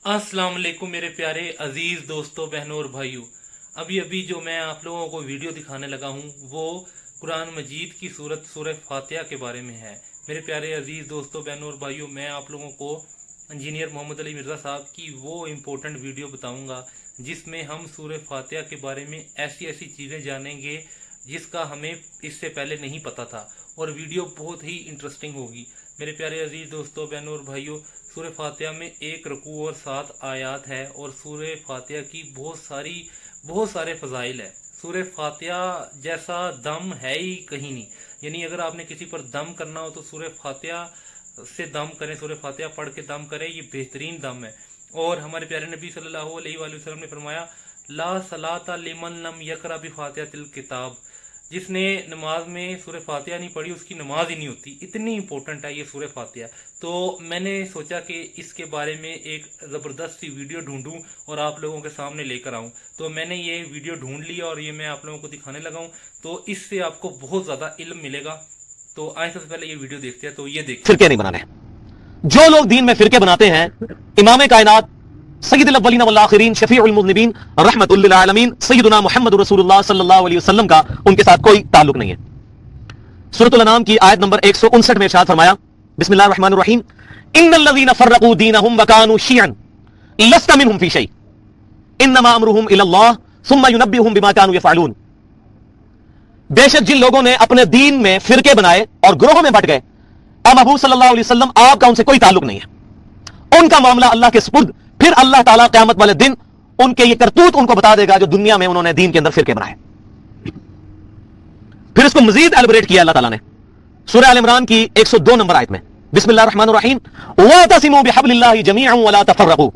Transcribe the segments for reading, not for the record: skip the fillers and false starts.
अस्सलाम वालेकुम मेरे प्यारे अजीज दोस्तों, बहनों और भाइयों। अभी अभी जो मैं आप लोगों को वीडियो दिखाने लगा हूँ वो कुरान मजीद की सूरह फातिहा के बारे में है। मेरे प्यारे अजीज दोस्तों, बहनों और भाइयों, मैं आप लोगों को इंजीनियर मोहम्मद अली मिर्ज़ा साहब की वो इम्पोर्टेंट वीडियो बताऊंगा जिसमें हम सूरह फातिहा के बारे में ऐसी ऐसी चीज़ें जानेंगे जिसका हमें इससे पहले नहीं पता था, और वीडियो बहुत ही इंटरेस्टिंग होगी। मेरे प्यारे अजीज दोस्तों, बहनों और भाइयों, सूरह फातिहा में 1 रुकू और 7 आयात है और सूरह फातिहा की बहुत सारे फ़ज़ाइल है। सूरह फातिहा जैसा दम है ही कहीं नहीं, यानी अगर आपने किसी पर दम करना हो तो सूरह फातिहा से दम करें, सूरह फातिहा पढ़ के दम करें, ये बेहतरीन दम है। और हमारे प्यारे नबी सल्लल्लाहु अलैहि वसल्लम ने फरमाया, ला सलाता लिमन लम यकरा बि फातिहातिल किताब, जिसने नमाज में सूरह फातिहा नहीं पढ़ी उसकी नमाज ही नहीं होती। इतनी इंपॉर्टेंट है ये सूरह फातिहा। तो मैंने सोचा कि इसके बारे में एक ज़बरदस्त सी वीडियो ढूंढूं और आप लोगों के सामने लेकर आऊं। तो मैंने ये वीडियो ढूंढ लिया और ये मैं आप लोगों को दिखाने लगा हूं, तो इससे आपको बहुत ज़्यादा इल्म मिलेगा। तो आइए सबसे पहले ये वीडियो देखते हैं। तो ये देखिए, फिरके नहीं बनाने। जो लोग दीन में फिरके बनाते हैं, इमाम कायनात सय्यदुल अव्वलीन वल आखिरीन शफीउल मुज़निबीन रहमतुल लिल आलमीन सय्यदुना मुहम्मद रसूलुल्लाह सल्लल्लाहु अलैहि वसल्लम का उनके साथ कोई ताल्लुक नहीं है। सूरह अनाम की आयत नंबर 159 में इरशाद फरमाया, बिस्मिल्लाहिर रहमानिर रहीम, इन्नल लज़ीना फर्रक़ू दीनहुम व कानू शियअन लस्त मिनहुम फी शै इन्नमा अमरुहुम इलल्लाह सुम्मा युनब्बिहुम बिमा कानू यफ़अलून। बेशक जिन लोगों ने अपने दीन में फिरके बनाए और ग्रोहों में बट गए, महबूब सल्लल्लाहु अलैहि वसल्लम आपका उनसे कोई ताल्लुक नहीं है। उनका मामला अल्लाह के सुपुर्द, फिर अल्लाह ताला क़यामत वाले दिन उनके ये करतूत उनको बता देगा जो दुनिया में उन्होंने दीन के अंदर फिरके बनाए। फिर इसको मजीद एलिब्रेट किया अल्लाह ताला ने सूरह आल इमरान की 102 नंबर आयत में, बिस्मिल्लाहिर रहमानिर रहीम, वअतसिमू बिहब्लिल्लाहि जमीअन वला तफर्रकू।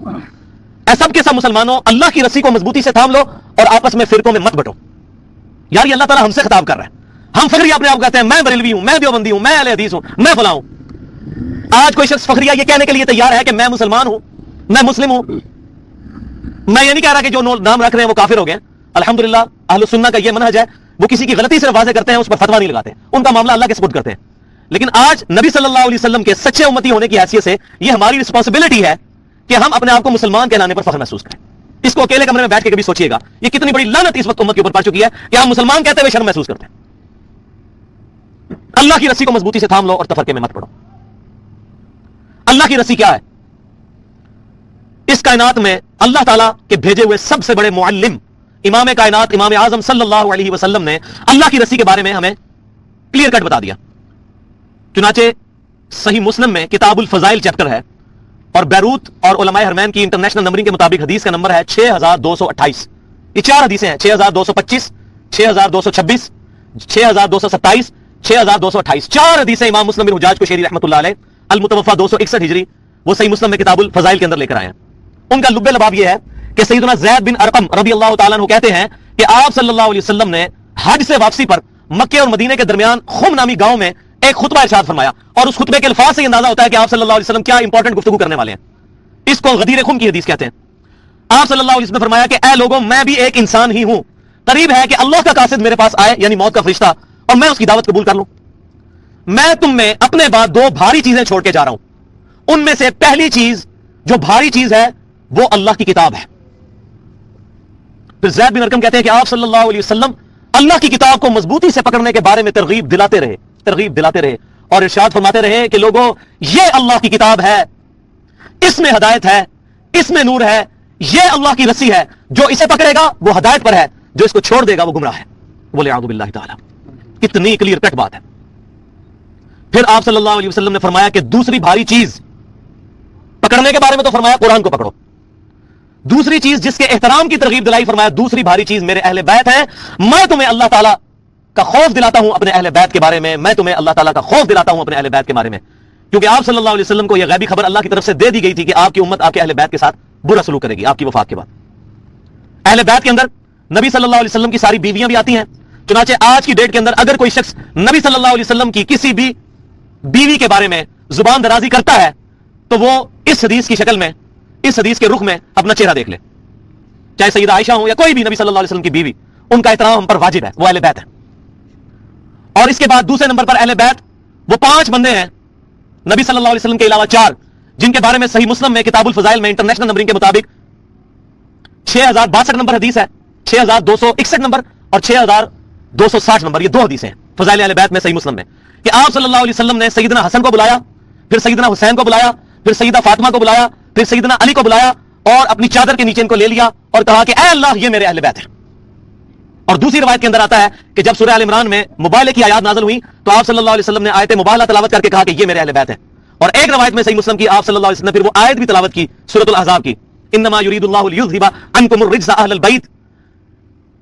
ऐ सब के सब मुसलमानों, अल्लाह की रस्सी को मजबूती से थाम लो और आपस में फिरकों में मत बटो। यार ये अल्लाह ताला हमसे खिताब कर रहा है। हम फखरिया अपने आप कहते हैं, मैं बरेलवी हूं, मैं देवबंदी हूं, मैं अहले हदीस हूं, मैं फलां हूं। आज कोई शख्स फखरिया ये कहने के लिए तैयार है कि मैं मुसलमान हूं, मैं मुस्लिम हूं। मैं ये नहीं कह रहा कि जो नाम रख रहे हैं वो काफिर हो गए। अल्हम्दुलिल्लाह अहलुस सुन्नह का ये मनहज है, वो किसी की गलती सिर्फ वाज़ेह करते हैं, उस पर फतवा नहीं लगाते, उनका मामला अल्लाह के सुपुर्द करते हैं। लेकिन आज नबी सल्लल्लाहु अलैहि वसल्लम के सच्चे उम्मती होने की हैसियत से ये हमारी रिस्पांसिबिलिटी है कि हम अपने आप को मुसलमान कहलाने पर फख्र महसूस करें। इसको अकेले कमरे में बैठ के कभी सोचिएगा, ये कितनी बड़ी लानत इस वक्त उम्मत के ऊपर पड़ चुकी है कि हम मुसलमान कहते हुए शर्म महसूस करते हैं। अल्लाह की रस्सी को मजबूती से थाम लो और तफरके में मत पड़ो। अल्लाह की रस्सी क्या है? इस कायनात में अल्लाह ताला के भेजे हुए सबसे बड़े मुअल्लिम इमाम कायनात इमाम आजम सल्लल्लाहु अलैहि वसल्लम ने अल्लाह की रस्सी के बारे में हमें क्लियर कट बता दिया। चुनाचे सही मुस्लिम में किताबुल फजाइल चैप्टर है और बैरूत और उलमाए हरमैन की इंटरनेशनल नंबरिंग के मुताबिक हदीस का नंबर है 6228। ये 4 हदीसें हैं, 6225, 6226, 6227, 6228। 4 हदीसें इमाम मुस्लिम बिन हुज्जाज कुशैरी रहमतुल्लाह अलैह अल मुतवफ़ा 261 हिजरी वो सही मुस्लिम में किताबुल फजाइल के अंदर लेकर आए हैं। उनका लुब्बे लबाब यह है कि सैयदना ज़ैद बिन अरक़म रज़ी अल्लाह ताला अन्हु कहते हैं कि आप सल्लल्लाहु अलैहि वसल्लम ने हज से वापसी पर मक्के और मदीने के दरमियान खुम नामी गांव में एक खुतबा इरशाद फरमाया, और उस खुतबे के अल्फाज से अंदाजा होता है कि आप सल्लल्लाहु अलैहि वसल्लम क्या इंपॉर्टेंट गुफ्तगू करने वाले हैं। इसको गदीर खुम की हदीस कहते हैं। आप सल्लल्लाहु अलैहि वसल्लम ने फरमाया कि ऐ लोगों, मैं भी एक इंसान ही हूं, करीब है कि अल्लाह का कासिद मेरे पास आए, यानी मौत का फरिश्ता, और मैं उसकी दावत कबूल कर लूं। मैं तुम में अपने बाद 2 भारी चीजें छोड़ के जा रहा हूं। उनमें से पहली चीज, जो भारी चीज है, वो अल्लाह की किताब है। फिर ज़ैद बिन अरक़म कहते हैं कि आप सल्लल्लाहु अलैहि वसल्लम अल्लाह की किताब को मजबूती से पकड़ने के बारे में तरगीब दिलाते रहे और इरशाद फरमाते रहे कि लोगों, ये अल्लाह की किताब है, इसमें हिदायत है, इसमें नूर है, ये अल्लाह की रस्सी है, जो इसे पकड़ेगा वो हिदायत पर है, जो इसको छोड़ देगा वो गुमराह है। बोले आऊज़ु बिल्लाहि ताला। कितनी क्लियर कट बात है। फिर आप सल्लल्लाहु अलैहि वसल्लम ने फरमाया कि दूसरी भारी चीज पकड़ने के बारे में तो फरमाया कुरान को पकड़ो, दूसरी चीज जिसके एहतराम की तरगीब दिलाई, फरमाया दूसरी भारी चीज मेरे अहले बैत है। मैं तुम्हें अल्लाह ताला का खौफ दिलाता हूं अपने अहले बैत के बारे में, मैं तुम्हें अल्लाह ताला का खौफ दिलाता हूं अपने अहले बैत के बारे में, क्योंकि आप सल्लल्लाहु अलैहि वसल्लम को यह गैबी खबर अल्लाह की तरफ से दे दी गई थी कि आपकी उम्मत आपके अहले बैत के साथ बुरा सलूक करेगी आपकी वफात के बाद। अहले बैत के अंदर नबी सल्लल्लाहु अलैहि वसल्लम की सारी बीवियां भी आती हैं। चुनाचे आज की डेट के अंदर अगर कोई शख्स नबी सल्लल्लाहु अलैहि वसल्लम की किसी भी बीवी के बारे में जुबान दराजी करता है तो वो इस हदीस की शक्ल में, इस हदीस के रुख में अपना चेहरा देख ले। चाहे सैयदा आयशा हो या कोई भी नबी सल्लल्लाहु अलैहि वसल्लम की बीवी, उनका एहतराम हम पर वाजिब है, वो अहले बैत है। और इसके बाद दूसरे नंबर पर अहले बैत वो 5 बंदे हैं, नबी सल्लल्लाहु अलैहि वसल्लम के अलावा 4, جن کے بارے میں صحیح مسلم میں کتاب الفضائل میں انٹرنیشنل نمبرنگ کے مطابق 6062 نمبر حدیث ہے، 6261 نمبر اور 6260 نمبر، یہ دو حدیثیں ہیں فضائل اہل بیت میں صحیح مسلم میں، کہ آپ صلی اللہ علیہ وسلم نے سیدنا حسن کو بلایا، پھر سیدنا حسین کو بلایا، پھر سیدہ فاطمہ کو بلایا، پھر سیدنا علی کو بلایا اور اپنی چادر کے نیچے ان کو لے لیا اور کہا کہ اے اللہ یہ میرے اہل بیت ہیں۔ اور دوسری روایت کے اندر آتا ہے کہ جب سورہ آل عمران میں مبالغے کی آیات نازل ہوئی تو آپ صلی اللہ علیہ وسلم نے آیت مبالغہ تلاوت کر کے کہا کہ یہ میرے اہل بیت ہے۔ اور ایک روایت میں صحیح مسلم کی آپ صلی اللہ علیہ وسلم نے پھر وہ آیت بھی تلاوت کی سورۃ الاحزاب کی، انما یرید اللہ لیذھب عنکم الرجس اہل البیت،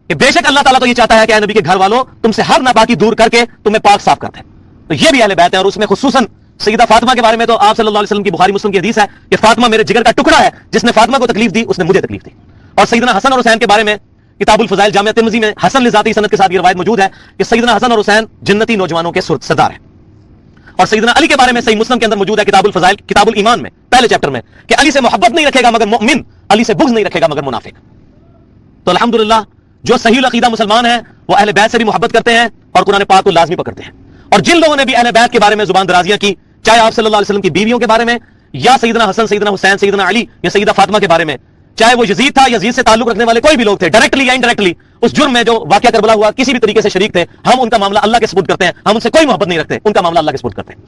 کہ بے شک اللہ تعالیٰ تو یہ چاہتا ہے کہ اے نبی کے گھر والوں تم سے ہر ناپاکی دور کر کے تمہیں پاک صاف کرتے ہیں۔ تو یہ بھی اہل بیت ہے، اور اس میں خصوصاً سیدہ فاطمہ کے بارے میں تو آپ صلی اللہ علیہ وسلم کی بخاری مسلم کی حدیث ہے کہ فاطمہ میرے جگر کا ٹکڑا ہے، جس نے فاطمہ کو تکلیف دی اس نے مجھے تکلیف دی۔ اور سیدنا حسن اور حسین کے بارے میں کتاب الفضائل جامعہ ترمذی میں حسن لذاتی سند کے ساتھ یہ روایت موجود ہے کہ سیدنا حسن اور حسین جنتی نوجوانوں کے سردار ہیں۔ اور سیدنا علی کے بارے میں صحیح مسلم کے اندر موجود ہے کتاب الفضائل کتاب الایمان میں پہلے چیپٹر میں کہ علی سے محبت نہیں رکھے گا مگر مؤمن، علی سے بغض نہیں رکھے گا مگر منافق۔ تو الحمدللہ جو صحیح العقیدہ مسلمان ہیں وہ اہل بیت سے بھی محبت کرتے ہیں اور قرآن پاک کو لازمی پکڑتے ہیں۔ اور جن لوگوں نے بھی اہل بیت کے بارے میں زبان درازیاں کی، چاہے آپ صلی اللہ علیہ وسلم کی بیویوں کے بارے میں یا سیدنا حسن، سیدنا حسین، سیدنا علی یا سیدہ فاطمہ کے بارے میں، چاہے وہ یزید تھا، یزید سے تعلق رکھنے والے کوئی بھی لوگ تھے، ڈائریکٹلی یا انڈائریکٹلی اس جرم میں جو واقعہ کربلا ہوا کسی بھی طریقے سے شریک تھے، ہم ان کا معاملہ اللہ کے سپرد کرتے ہیں، ہم ان سے کوئی محبت نہیں رکھتے، ان کا معاملہ اللہ کے سپرد کرتے ہیں۔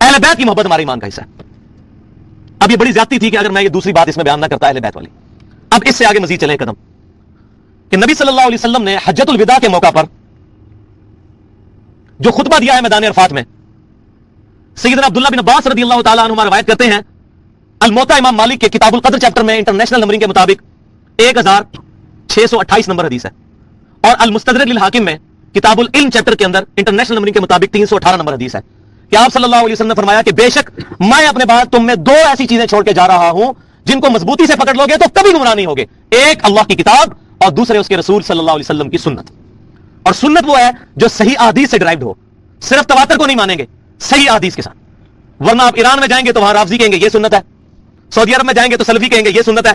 اہل بیت کی محبت ہمارے ایمان کا حصہ ہے۔ اب یہ بڑی زیادتی تھی کہ اگر میں یہ دوسری بات اس میں بیان نہ کرتا اہل بیت والی۔ اب اس سے آگے مزید چلیں قدم کہ نبی صلی اللہ علیہ وسلم نے حجۃ الوداع کے موقع پر جو خطبہ دیا ہے میدان عرفات میں، سیدنا عبداللہ بن عباس رضی اللہ تعالیٰ عنہما روایت کرتے ہیں الموطا امام مالک کے کتاب القدر چیپٹر میں انٹرنیشنل نمبرنگ کے مطابق 1628 نمبر حدیث ہے، اور المستدرک للحاکم میں کتاب العلم چیپٹر کے اندر انٹرنیشنل نمبرنگ کے مطابق 318 نمبر حدیث ہے کہ آپ صلی اللہ علیہ وسلم نے فرمایا کہ بے شک میں اپنے بعد تم میں دو ایسی چیزیں چھوڑ کے جا رہا ہوں جن کو مضبوطی سے پکڑ لو گے تو کبھی گمراہ نہیں ہوگے، ایک اللہ کی کتاب اور دوسرے اس کے رسول صلی اللہ علیہ وسلم کی سنت۔ اور سنت وہ ہے جو صحیح احادیث سے ڈرائیوڈ ہو، صرف تواتر کو نہیں مانیں گے، صحیح احادیث کے ساتھ۔ ورنہ آپ ایران میں جائیں گے تو وہاں رافضی کہیں گے یہ سنت ہے، سعودی عرب میں جائیں گے تو سلفی کہیں گے یہ سنت ہے،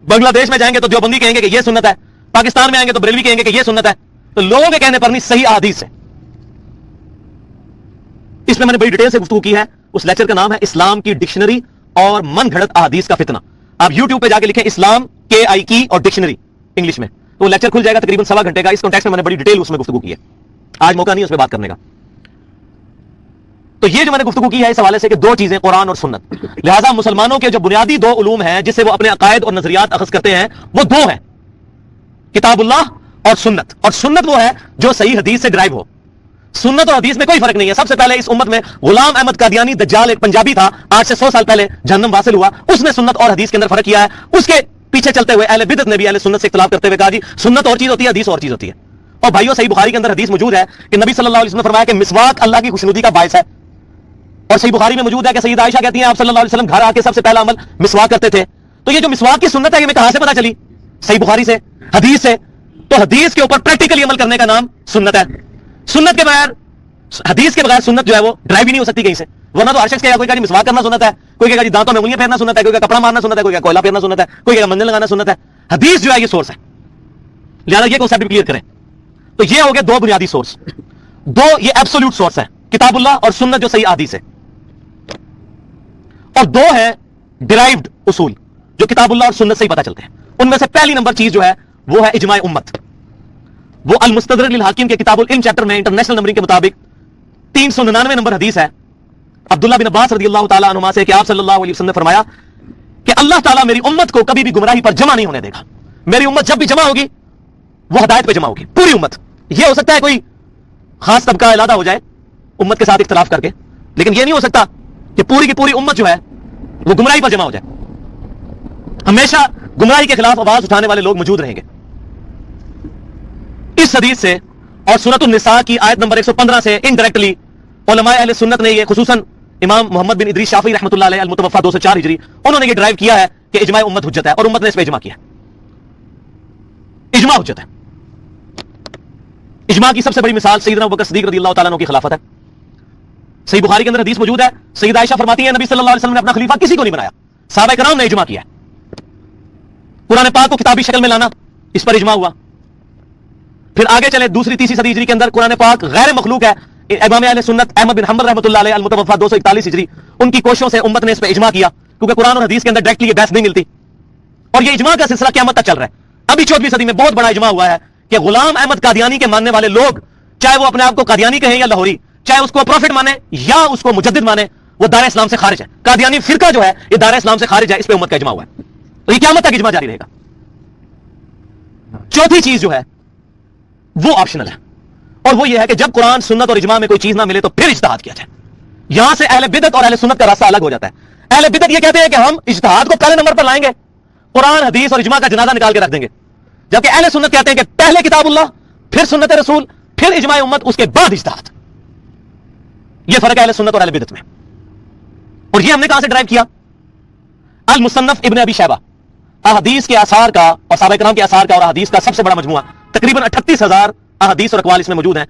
بنگلہ دیش میں جائیں گے تو دیوبندی کہیں گے کہ یہ سنت ہے، پاکستان میں آئیں گے تو بریلوی کہیں گے کہ یہ سنت ہے۔ تو لوگوں کے کہنے پر نہیں، صحیح احادیث سے۔ اس میں میں نے بڑی ڈیٹیل سے گفتگو کی ہے، اس لیکچر کا نام ہے اسلام کی ڈکشنری اور من گھڑت احادیث کا فتنہ۔ آپ یوٹیوب پہ جا کے لکھیں اسلام KI کی اور ڈکشنری انگلش میں، تو وہ لیکچر کھل جائے گا تقریباً 1.25 گھنٹے کا۔ اس کانٹیکسٹ میں نے بڑی ڈیٹیل اس میں گفتگو کی ہے، آج موقع نہیں اس پہ بات کرنے کا۔ تو یہ جو میں نے گفتگو کی ہے اس حوالے سے کہ دو چیزیں قرآن اور سنت، لہٰذا مسلمانوں کے جو بنیادی دو علوم ہیں جس سے وہ اپنے عقائد اور نظریات اخذ کرتے ہیں وہ دو ہیں، کتاب اللہ اور سنت۔ اور سنت وہ ہے جو صحیح حدیث سے ڈرائیو ہو۔ سنت اور حدیث میں کوئی فرق نہیں ہے۔ سب سے پہلے اس امت میں غلام احمد قادیانی دجال ایک پنجابی تھا، آج سے 100 سال پہلے جہنم واصل ہوا، اس نے سنت اور حدیث کے اندر فرق کیا ہے۔ اس کے پیچھے چلتے ہوئے اہل بدعت نے بھی اہل سنت سے اختلاف کرتے ہوئے کہا جی سنت اور چیز ہوتی ہے، حدیث اور چیز ہوتی ہے۔ اور بھائیو صحیح بخاری کے اندر حدیث موجود ہے کہ نبی صلی اللہ علیہ وسلم نے فرمایا کہ مسواک اللہ کی خوشنودی کا باعث ہے۔ اور صحیح بخاری میں موجود ہے کہ سیدہ عائشہ کہتی ہیں آپ صلی اللہ علیہ وسلم گھر آ کے سب سے پہلا عمل مسواک کرتے تھے۔ تو یہ جو مسواک کی سنت ہے یہ میں کہاں سے پتہ چلی؟ صحیح بخاری سے، حدیث سے۔ تو حدیث کے اوپر پریکٹیکلی عمل کرنے کا نام سنت ہے۔ سنت کے بغیر، حدیث کے بغیر سنت جو ہے وہ ڈرائیو ہی نہیں ہو سکتی کہیں سے۔ ورنہ تو ہر شخص کہے گا، کوئی کہا جی مسواک کرنا سنت ہے، کوئی کہے گا جی دانتوں میں انگلیاں پھیرنا سنت ہے، کوئی کہا کپڑا مارنا سنت ہے، کوئی کہا کوئلہ پھیرنا سنت ہے، کوئی کہے گا منجن لگانا سنت ہے۔ حدیث جو ہے یہ سورس ہے، لہٰذا یہ کانسیپٹ بھی کلیئر کریں۔ تو یہ ہو گئے دو بنیادی سورس، دو یہ ایبسولوٹ سورس ہے، کتاب اللہ اور سنت جو صحیح حدیث ہے، اور دو ہے ڈرائیوڈ اصول جو کتاب اللہ اور سنت سے ہی پتہ چلتے ہیں۔ ان میں سے پہلی نمبر چیز جو ہے وہ ہے اجماع امت۔ وہ المستدرک للحاکم کے کتاب العلم چیپٹر میں انٹرنیشنل نمبرنگ کے مطابق 399 نمبر حدیث ہے عبداللہ بن عباس رضی اللہ تعالیٰ عنہما سے کہ آپ صلی اللہ علیہ وسلم نے فرمایا کہ اللہ تعالیٰ میری امت کو کبھی بھی گمراہی پر جمع نہیں ہونے دے گا۔ میری امت جب بھی جمع ہوگی وہ ہدایت پہ جمع ہوگی، پوری امت۔ یہ ہو سکتا ہے کوئی خاص طبقہ علیحدہ ہو جائے امت کے ساتھ اختلاف کر کے، لیکن یہ نہیں ہو سکتا کہ پوری کی پوری امت جو ہے وہ گمراہی پر جمع ہو جائے۔ ہمیشہ گمراہی کے خلاف آواز اٹھانے والے لوگ موجود رہیں گے۔ اس حدیث سے اور سورۃ النساء کی آیت نمبر 115 سے انڈائریکٹلی علماء اہل سنت نے یہ، خصوصاً امام محمد بن ادریس شافعی رحمۃ اللہ علیہ المتوفی 204 ہجری، انہوں نے یہ ڈرائیو کیا ہے کہ اجماع امت حجت ہے، اور امت نے اس پہ اجماع کیا ہے۔ اجماع حجت ہے۔ اجماع کی سب سے بڑی مثال سیدنا ابوبکر صدیق رضی اللہ تعالیٰ عنہ کی خلافت ہے۔ صحیح بخاری کے اندر حدیث موجود ہے، سیدہ عائشہ فرماتی ہیں نبی صلی اللہ علیہ وسلم نے اپنا خلیفہ کسی کو نہیں بنایا، صحابہ کرام نے اجماع کیا ہے۔ قرآن پاک کو کتابی شکل میں لانا، اس پر اجماع ہوا۔ پھر آگے چلے دوسری تیسری صدی ہجری کے اندر قرآن پاک غیر مخلوق ہے، इमाम अहले सुन्नत अहमद बिन हम्बल रहमतुल्लाह अलैह अल-मुतवफ़ा 241 हिजरी, उनकी कोशिशों से उम्मत ने इस पे इजमा किया, क्योंकि कुरान और हदीस के अंदर डायरेक्टली ये बहस नहीं मिलती, और ये इजमा का सिलसिला क़यामत तक चल रहा है। अभी 14वीं सदी में बहुत बड़ा इजमा हुआ है कि गुलाम अहमद कादियानी के मानने वाले लोग, चाहे वो अपने आप को कादियानी कहें या लाहौरी, चाहे उसको प्रॉफिट माने या उसको मुजद्दिद माने, वो दार इस्लाम से खारिज है। कादियानी फिरका जो है ये दार इस्लाम से खारिज है, इस पे उम्मत का इजमा हुआ है, तो ये क़यामत तक इजमा जारी रहेगा। चौथी चीज जो है वो ऑप्शनल है, और वो ये है कि जब कुरान सुन्नत और इजमा में कोई चीज ना मिले तो फिर इज्तिहाद किया जाए। यहां से अहले बिदअत और अहले सुन्नत का रास्ता अलग हो जाता है। अहले बिदअत ये कहते हैं कि हम इज्तिहाद को पहले नंबर पर लाएंगे, कुरान हदीस और इजमा का जनाजा निकाल के रख देंगे, जबकि अहले सुन्नत कहते हैं कि पहले किताबुल्लाह, फिर सुन्नत रसूल, फिर इजमा उम्मत, उसके बाद इज्तिहाद। यह फर्क है अहले सुन्नत और अहले बिदअत में। और यह हमने कहां से ड्राइव किया? अल मुसन्नफ इब्न अबी शैबा, अहदीस के आसार का और सहाबा किराम के आसार का और अहदीस का सबसे बड़ा मजमुआ, तकरीबन 38,000 अहदीस और अक़वाल इसमें मौजूद हैं।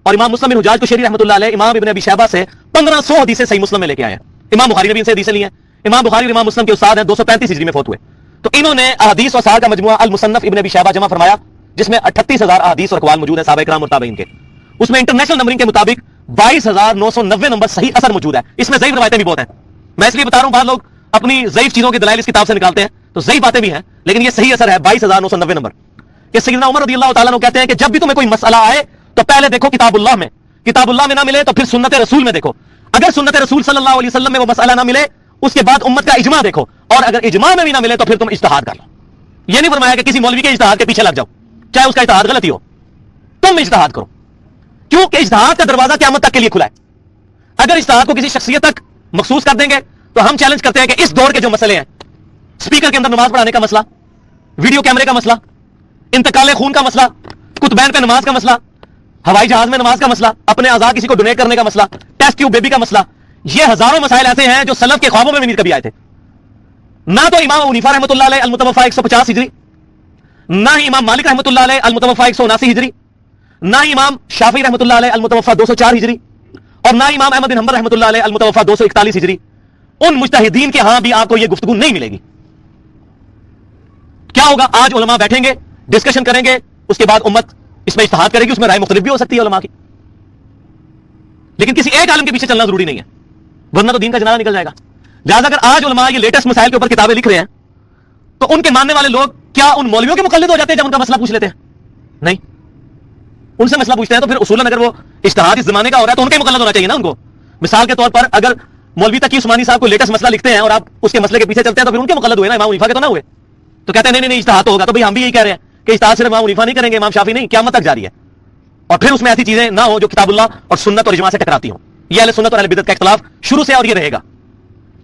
और इमाम मुस्लिम बिन हुज्जाज कुशैरी रहमतुल्लाह अलैह इमाम इब्न अबी शैबा से 1500 हदीसें सही मुस्लिम में लेके आए हैं। इमाम बुखारी ने भी इनसे हदीसें ली हैं। इमाम बुखारी और इमाम मुस्लिम के उस्ताद हैं, 235 हिजरी में फौत हुए। तो इन्होंने अहदीस और आसार का मजमुआ अल मुसन्नफ इब्न अबी शैबा जमा फरमाया, जिसमें 38,000 अहदीस और अक़वाल मौजूद है सहाबा किराम और ताबईन के। उसमें इंटरनेशनल नंबरिंग के मुताबिक 22,990 नंबर सही असर मौजूद है। इसमें ज़ईफ़ रवायतें भी बहुत हैं। मैं इसलिए बता रहा हूं, बाद लोग अपनी ज़ईफ़ चीजों के दलाइल इस किताब से निकालते हैं, तो ज़ईफ़ बातें भी हैं, लेकिन ये सही असर है 22,990 नंबर। कि सैयदना उमर रज़ियल्लाहु ताला अन्हु कहते हैं कि जब भी तुम्हें कोई मसला आए तो पहले देखो किताबुल्लाह में, किताबुल्लाह में ना मिले तो फिर सुन्नत रसूल में देखो, अगर सुन्नत रसूल सल्लल्लाहु अलैहि वसल्लम में वो मसला ना मिले उसके बाद उम्मत का इजमा देखो, और अगर इजमा में भी ना मिले तो फिर तुम इज्तिहाद कर लो। ये नहीं फरमाया कि किसी मौलवी के इज्तिहाद के पीछे लग जाओ, चाहे उसका इज्तिहाद गलत ही हो, तुम इज्तिहाद करो, क्योंकि इज्तिहाद का दरवाजा क़यामत तक के लिए खुला है। अगर इज्तिहाद को किसी शख्सियत तक मखसूस कर देंगे तो हम चैलेंज करते हैं कि इस दौर के जो मसले हैं, स्पीकर के अंदर नमाज पढ़ाने का मसला, वीडियो कैमरे का मसला, इंतकाल खून का मसला, कुतबैन पे नमाज का मसला, हवाई जहाज में नमाज का मसला, अपने आजाद किसी को डोनेट करने का मसला, टेस्ट ट्यूब बेबी का मसला, ये हजारों मसाइल ऐसे हैं जो सलफ के ख्वाबों में भी नहीं कभी आए थे। ना तो इमाम हनीफा रहमतुल्लाह अलैह अल-मुतवफ़ा 150 हिजरी, ना ही इमाम मालिक रहमतुल्लाह अलैह अल-मुतवफ़ा 179 हिजरी, ना ही इमाम शाफी रहमतुल्लाह अलैह अल-मुतवफ़ा 204 हिजरी, और ना इमाम अहमद बिन हम्बल रहमतुल्लाह अलैह अल-मुतवफ़ा 241 हिजरी। उन मुज्तहिदीन के यहां भी आपको यह गुफ्तगू नहीं मिलेगी। क्या होगा? आज उलमा बैठेंगे, डिस्कशन करेंगे, उसके बाद उम्मत इसमें इज्तिहाद करेगी, उसमें राय मुख्तलिफ भी हो सकती है उलमा की, लेकिन किसी एक आलम के पीछे चलना जरूरी नहीं है, वरना तो दीन का जनाजा निकल जाएगा। लिहाजा अगर आज उलमा ये लेटेस्ट मसाइल के ऊपर किताबें लिख रहे हैं तो उनके मानने वाले लोग क्या उन मौलवियों के मुकल्लिद हो जाते हैं जब उनका मसला पूछ लेते हैं? नहीं, उनसे मसला पूछते हैं तो फिर उसूलन अगर वो इज्तिहाद इस जमाने का हो रहा है तो उनके मुकल्लिद होना चाहिए ना उनको। मिसाल के तौर पर अगर मौलवी तकी उस्मानी साहब को लेटेस्ट मसला लिखते हैं और आप उसके मसले के पीछे चलते हैं तो फिर उनके मुकल्लिद हुए ना, इमाम हनीफा के तो ना हुए। तो कहते हैं नहीं इज्तिहाद होगा, तो भाई हम भी यही कह रहे हैं कि इज्तिहाद सिर्फ इमाम हनीफा नहीं करेंगे, इमाम शाफी नहीं, क़यामत तक जारी है। और फिर उसमें ऐसी चीजें ना हो जो किताबुल्लाह और सुन्नत और इजमा से टकराती हो। ये अहले सुन्नत और अहले बिदअत का इख्तिलाफ शुरू से और ये रहेगा,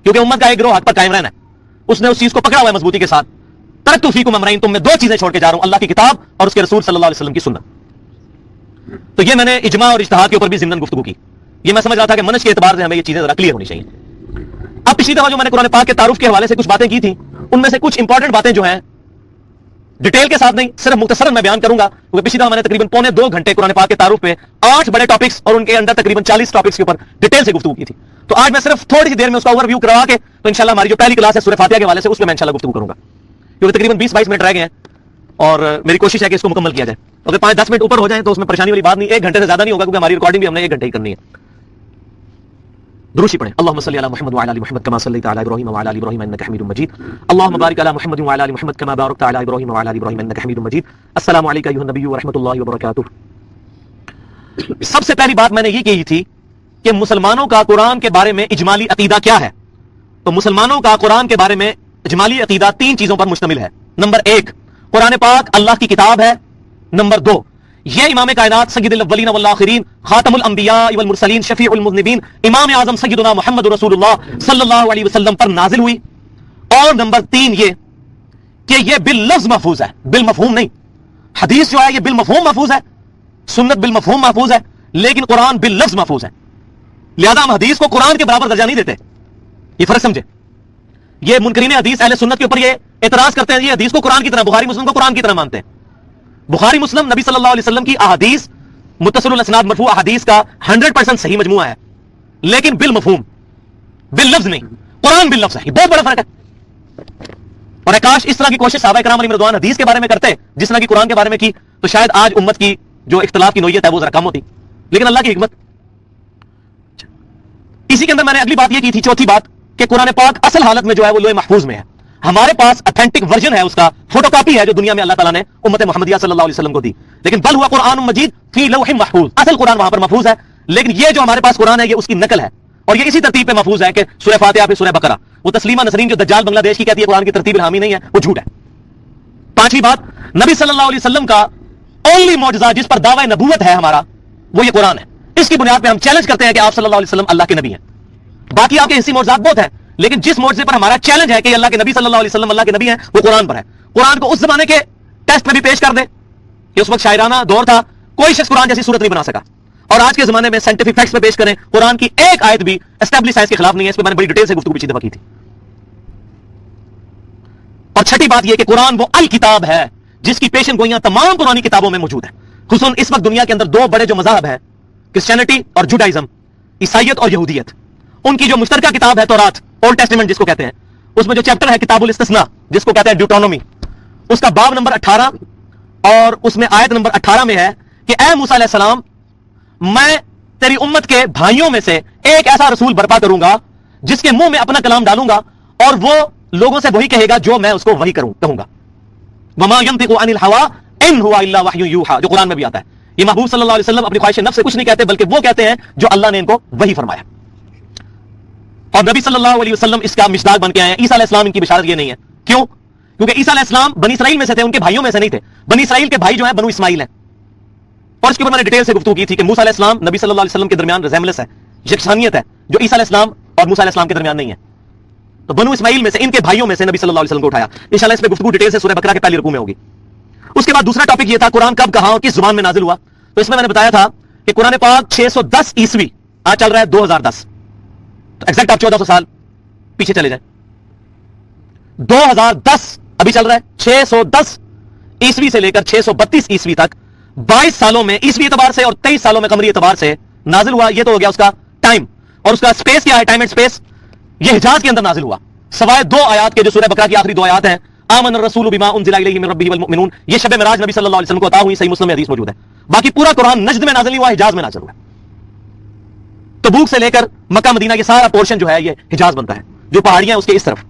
क्योंकि उम्मत का एक गिरोह हक पर कायम रहना है, उसने उस चीज को पकड़ा हुआ है मजबूती के साथ। तरक्तु फीकुम अमरैन, तुम मैं दो चीजें छोड़ के जा रहा हूं, अल्लाह की किताब और उसके रसूल सल्लल्लाहु अलैहि वसल्लम की सुन्नत। तो ये मैंने इजमा और इज्तिहाद के ऊपर भी ज़िमनन गुफ्तगू की। ये मैं समझ रहा था कि मनहज के एतबार से हमें ये चीजें जरा क्लियर होनी चाहिए। अब पिछली दफा जो मैंने कुरान पाक के तारुफ के हवाले से कुछ बातें की थी, उनमें से कुछ इंपॉर्टेंट बातें जो हैं डिटेल के साथ नहीं, सिर्फ मुख्तसरन मैं बयान करूंगा, क्योंकि पिछली दफा मैंने तकरीबन पौने 2 घंटे कुरान पाक के तारुफ पे 8 बड़े टॉपिक्स और उनके अंदर तकरीबन 40 टॉपिक्स के ऊपर डिटेल से गुफ्तगू की थी। तो आज मैं सिर्फ थोड़ी सी देर में उसका ओवरव्यू करवा के तो इंशाल्लाह हमारी जो पहली क्लास है सूरह फातिहा के हवाले से उसमें मैं इंशाल्लाह गुफ्तगू करूंगा, क्योंकि तकरीबन 20-22 मिनट रह गए हैं और मेरी कोशिश है कि इसको मुकम्मल किया जाए। अगर 5-10 मिनट ऊपर हो जाए तो उसमें परेशानी वाली बात नहीं, 1 घंटे से ज्यादा नहीं होगा, क्योंकि हमारी रिकॉर्डिंग भी हमने 1 घंटे ही करनी है। दुरूशी पढ़ें। अल्लाहुम्मा सल्ली अला मुहम्मद व अला आलि मुहम्मद कमा सल्लैता अला इब्राहीम व अला आलि इब्राहीम इन्नका हमीदुम मजीद। अल्लाहुम्मा बारिक अला मुहम्मद व अला आलि मुहम्मद कमा बारकता अला इब्राहीम व अला आलि इब्राहीम इन्नका हमीदुम मजीद। अस्सलामु अलैका अय्युहन नबिय्यु व रहमतुल्लाहि व बरकातुहू। सबसे पहली बात मैंने ये कही थी कि मुसलमानों का कुरान के बारे में इजमाली अकीदा क्या है। तो मुसलमानों का कुरान के बारे में इजमाली अकीदा 3 चीजों पर मुश्तमिल है। नंबर 1, कुरान पाक अल्लाह की किताब है। नंबर 2, ये इमाम कायनात सय्यदुल अव्वलीन वल आखिरीन खातमुल अंबिया वल मुरसलीन शफीउल मुज़निबीन इमाम आज़म सय्यदुना मुहम्मद रसूलुल्लाह सल्लल्लाहु अलैहि वसल्लम पर नाजिल हुई। और नंबर 3 ये कि ये बिल लफ्ज महफूज है, बिल मफहूम नहीं। हदीस जो है ये बिल मफहूम महफूज है, सुन्नत बिल मफहूम महफूज है, लेकिन कुरान बिल लफ्ज महफूज है। लिहाजा हम हदीस को कुरान के बराबर दर्जा नहीं देते, ये फर्क समझे। ये मुनकरीन हदीस अहले सुन्नत के ऊपर ये एतराज करते हैं, ये हदीस को कुरान की तरह, बुखारी मुस्लिम को कुरान की तरह मानते हैं। बुखारी मुस्लिम नबी सल्लल्लाहु अलैहि वसल्लम की अहादीस मुत्तसिलुल असनाद मरफू अहादीस का 100% सही मजमुआ है, लेकिन बिल मफहूम, बिल लफ्ज नहीं। कुरान बिल लफ्ज है, ये बहुत बड़ा फर्क है। और काश इस तरह की कोशिश सहाबा किराम अलैहिम रिज़वान हदीस के बारे में करते जिस तरह की कुरान के बारे में की, तो शायद आज उम्मत की जो इख्तिलाफ की नोयत है वो जरा कम होती। लेकिन अल्लाह की हिकमत, इसी के अंदर मैंने अगली बात ये की थी, चौथी बात, कि कुरान पाक असल हालत में जो है वो लोहे महफूज में है। हमारे पास ऑथेंटिक वर्जन है, उसका फोटोकॉपी है जो दुनिया में अल्लाह ताला ने उम्मत मुहम्मदिया सल्लल्लाहु अलैहि वसल्लम को दी। लेकिन बल हुआ कुरान मजीद फी लौहिम महफूज, असल कुरान वहां पर महफूज है, लेकिन ये जो हमारे पास कुरान है ये उसकी नकल है, और ये इसी तरतीब पे महफूज है कि सूरह फातिहा फिर सूरह बकरा। वो तस्लीमा नसरीन जो दज्जाल बांग्लादेश की कहती है कुरान की तरतीब हामी नहीं है, वो झूठ है। पांचवी बात, नबी सल्लल्लाहु अलैहि वसल्लम का ओनली मौजज़ा जिस पर दावा नबूवत है हमारा, वो ये कुरान है। इसकी बुनियाद पे हम चैलेंज करते हैं कि आप सल्लल्लाहु अलैहि वसल्लम अल्लाह के नबी हैं। बाकी आपके हिस्सी मौजज़ात बहुत है, लेकिन जिस मौजज़े पर हमारा चैलेंज है कि अल्लाह के नबी सल्लल्लाहु अलैहि वसल्लम अल्लाह के नबी हैं, वो कुरान पर है। कुरान को उस जमाने के टेस्ट में भी पेश कर दे कि उस वक्त शायराना दौर था, कोई शख्स कुरान जैसी सूरत नहीं बना सका, और आज के जमाने में साइंटिफिक फैक्ट्स पे पेश करें, कुरान की एक आयत भी एस्टैब्लिश साइंस के खिलाफ नहीं है। इस पर मैंने बड़ी डिटेल से गुफ्तगू पिछली दफा की थी। और छठी बात यह कि कुरान वो अल किताब है जिसकी पेशन गोइयां तमाम पुरानी किताबों में मौजूद है। खुसूसन इस वक्त दुनिया के अंदर दो बड़े जो मज़हब है, क्रिश्चियनिटी और जुडाइज्म, ईसाइयत और यहूदियत, उनकी जो मुश्तरका किताब है तौरात, ओल्ड टेस्टामेंट जिसको कहते हैं, उसमें जो चैप्टर है किताबुल इस्तिस्ना जिसको कहते हैं ड्यूटोनोमी, उसका बाब नंबर 18 और उसमें आयत नंबर 18 में है कि ए मूसा अलैहि सलाम, मैं तेरी उम्मत के भाइयों में से एक ऐसा रसूल बर्पा करूंगा जिसके मुंह में अपना कलाम डालूंगा और वो लोगों से वही कहेगा जो मैं उसको वही कहूंगा। वमा यंतिकु अनिल हवा इन हुवा इल्ला वह्युन यूहा, जो कुरान में भी आता है। ये महबूब सल्लल्लाहु अलैहि वसल्लम अपनी ख्वाहिश नफ्स से कुछ नहीं कहते, बल्कि वो कहते हैं जो अल्लाह ने इनको वही फरमाया। और नबी सल्लल्लाहु अलैहि वसल्लम इसका मिसदाक बन के आए हैं। ईसा अलैहि सलाम इनकी बिशारत ये नहीं है। क्यों? क्योंकि ईसा अलैहि सलाम बनी इसराइल में से थे, उनके भाइयों में से नहीं थे। बनी इसराइल के भाई जो है बनु इस्माइल है, और इसके ऊपर मैंने डिटेल से गुफ्तगू की थी कि मूसा अलैहि सलाम नबी सल्लल्लाहु अलैहि वसल्लम के दरमियान रिजेम्बलेंस है, यकसानियत है, जो ईसा अलैहि सलाम और मूसा अलैहि सलाम के दरमियान नहीं है। तो बनु इस्माइल में से, इनके भाइयों में से नबी सल्लल्लाहु अलैहि वसल्लम को उठाया। इंशाल्लाह इस पे गुफ्तगू डिटेल से सूरह बकरा के पहली रुकू में होगी। उसके बाद दूसरा टॉपिक ये था कुरान कब, कहां और किस जुबान में नाजिल हुआ। तो इसमें मैंने बताया था कि कुरान पाक 610 ईस्वी, आज चल रहा है 2010, तो एग्जैक्ट आप 1400 साल पीछे चले जाए। 2010 अभी चल रहा है, 610 ईस्वी से लेकर 632 ईस्वी तक 22 सालों में ईस्वी एतबार से और 23 सालों में कमरी एतबार से नाजिल हुआ। ये तो हो गया उसका टाइम। और उसका स्पेस क्या है, टाइम एंड स्पेस, ये हिजाज के अंदर नाजिल हुआ, सवाए दो आयात के जो सूरह बकरा की आखिरी दो आयात हैं, आमन रसूल बिमा उनज़िला इलैहि मिन रब्बिहि वल मुमिनून, ये शब मिराज नबी सल्लल्लाहु अलैहि वसल्लम को अता हुई, सही मुस्लिम में हदीस मौजूद है। बाकी पूरा कुरान नजद में नाजिल नहीं हुआ, हिजाज में नाजिल हुआ। तबूक से लेकर मक्का मदीना ये सारा पोर्शन जो है ये हिजाज बनता है, जो पहाड़ियां उसके इस तरफ।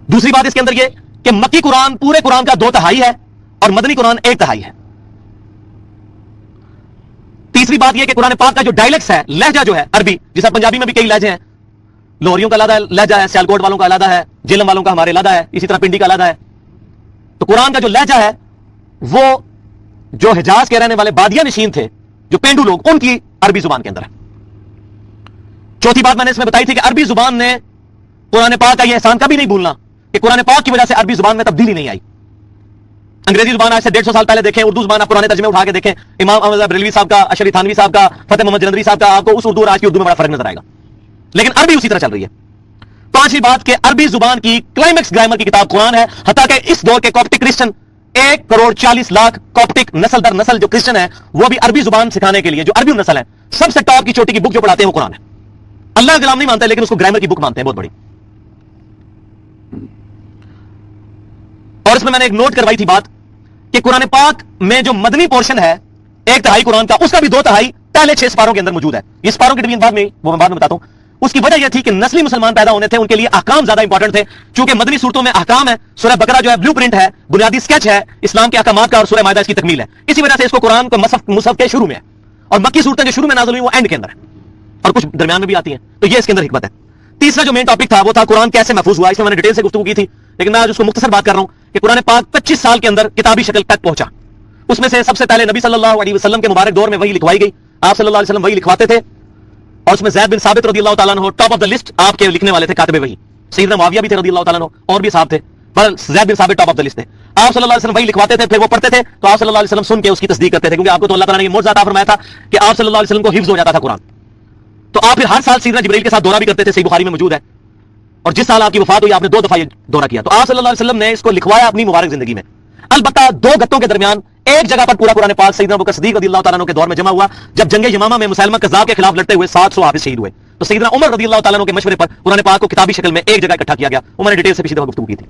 दूसरी बात इसके अंदर ये कि मक्की कुरान पूरे कुरान का 2/3 है और मदनी कुरान 1/3 है। तीसरी बात यह कि कुरान पाक का जो डायलेक्ट्स है, लहजा जो है अरबी, जैसा पंजाबी में भी कई लहजे हैं, लोहरियों का अलग लहजा है, सियालकोट वालों का अलग है, झेलम वालों का हमारे अलग है, इसी तरह पिंडी का अलग है। तो कुरान का जो लहजा है वो जो हिजाज के रहने वाले बादिया नशीन थे, जो पेंडू लोग, उनकी अरबी जुबान के अंदर है। चौथी बात मैंने इसमें बताई थी कि अरबी जुबान ने कुरान पाक का यह एहसान कभी नहीं भूलना कि कुरान पाक की वजह से अरबी जुबान में तब्दीली नहीं आई। अंग्रेजी जुबान आज से 150 साल पहले देखें, उर्दू जुबान आप पुराने तर्जमे उठा के देखें, इमाम अहमद बरेलवी साहब का, अशरी थानवी साहब का, फतेह मोहम्मद जलंधरी साहब का, आपको उस उर्दू और आज की उर्दू में बड़ा फर्क नजर आएगा। लेकिन अरबी उसी तरह चल रही है। पांचवी बात कि अरबी जुबान की क्लाइमेक्स ग्रामर की किताब कुरान है, हत्ता कि इस दौर के कॉप्टिक क्रिश्चियन 1,40,00,000 कॉप्टिक नस्ल दर नस्ल जो क्रिश्चियन है, वो भी अरबी जुबान सिखाने के लिए, जो अरबी नस्ल है, सबसे टॉप की चोटी की बुक जो पढ़ाते हैं वो कुरान है। अल्लाह का कलाम नहीं मानते, लेकिन उसको ग्रामर की बुक मानते हैं, बहुत बड़ी। और इसमें मैंने एक नोट करवाई थी बात कि कुरान पाक में जो मदनी पोर्शन है 1/3 कुरान का, उसका भी 2/3 पहले 6 सिपारों के अंदर मौजूद है। इस सिपारों की डिवीजन बाद में, वो मैं बाद में बताता हूं। उसकी वजह यह थी कि नस्ली मुसलमान पैदा होने थे, उनके लिए अहकाम ज्यादा इंपॉर्टेंट थे। चूंकि मदनी सूरतों में अहकाम है, सूरह बकरा जो है ब्लूप्रिंट है, बुनियादी स्केच है इस्लाम के अहकामात का, और सूरह माइदा इसकी तकमील है। इसी वजह से इसको कुरान को मुसहफ के शुरू में है, और मक्की सूरतें जो शुरू में नाज़िल हुई वो एंड के अंदर है, और कुछ दरमियान में भी आती हैं। तो ये इसके अंदर हिकमत है। तीसरा जो मेन टॉपिक था वो था कुरान कैसे महफूज हुआ। इसमें मैंने डिटेल से गुफ्तगू की थी, लेकिन मैं आज उसको मुख्तसर बात कर रहा हूं कि कुरान पाक 25 साल के अंदर किताबी शक्ल तक पहुंचा। उसमें से सबसे पहले नबी सल्लल्लाहु अलैहि वसल्लम के मुबारक दौर में वही लिखवाई गई। आप सल्लल्लाहु अलैहि वसल्लम वही लिखवाते थे, और उसमें ज़ैद बिन साबित रज़ियल्लाहु ताला अन्हु टॉप ऑफ द लिस्ट आपके लिखने वाले थे, कातिबे वही। सैयदना मुआविया भी थे रज़ियल्लाहु ताला अन्हु, और भी साहब थे, पर ज़ैद बिन साबित टॉप ऑफ द लिस्ट थे। आप सल्लल्लाहु अलैहि वसल्लम वही लिखवाते थे, फिर वो पढ़ते थे तो आप सल्लल्लाहु अलैहि वसल्लम सुन के उसकी तस्दीक करते थे, क्योंकि आपको तो अल्लाह ताला ने मौजज़ा अता फरमाया था कि आप सल्लल्लाहु अलैहि वसल्लम को हिफ्ज़ हो जाता था कुरान। तो आप फिर हर साल सैयदना जिब्रील के साथ दौरा भी करते थे, सही बुखारी में मौजूद है। और जिस साल आपकी वफात हुई आपने 2 दफा ये दौरा किया। तो आप सल्लल्लाहु अलैहि वसल्लम ने इसको लिखवाया अपनी मुबारक जिंदगी में। अलबत्ता 2 गत्तों के दरमियान एक जगह पर पूरा कुरान पाक सैयदना अबू बकर सिद्दीक रज़ियल्लाहु ताला अन्हु के दौर में जमा हुआ, जब जंग यमामा में मुसैलमा कज़्ज़ाब के खिलाफ लड़ते हुए 700 हाफिज शहीद हुए। तो सैयदना उमर रज़ियल्लाहु ताला अन्हु के मशवरे पर कुरान पाक को किताबी शक्ल में एक जगह इकट्ठा किया गया। उमर ने डिटेल से पिछली दफा गुफ्तगू की थी।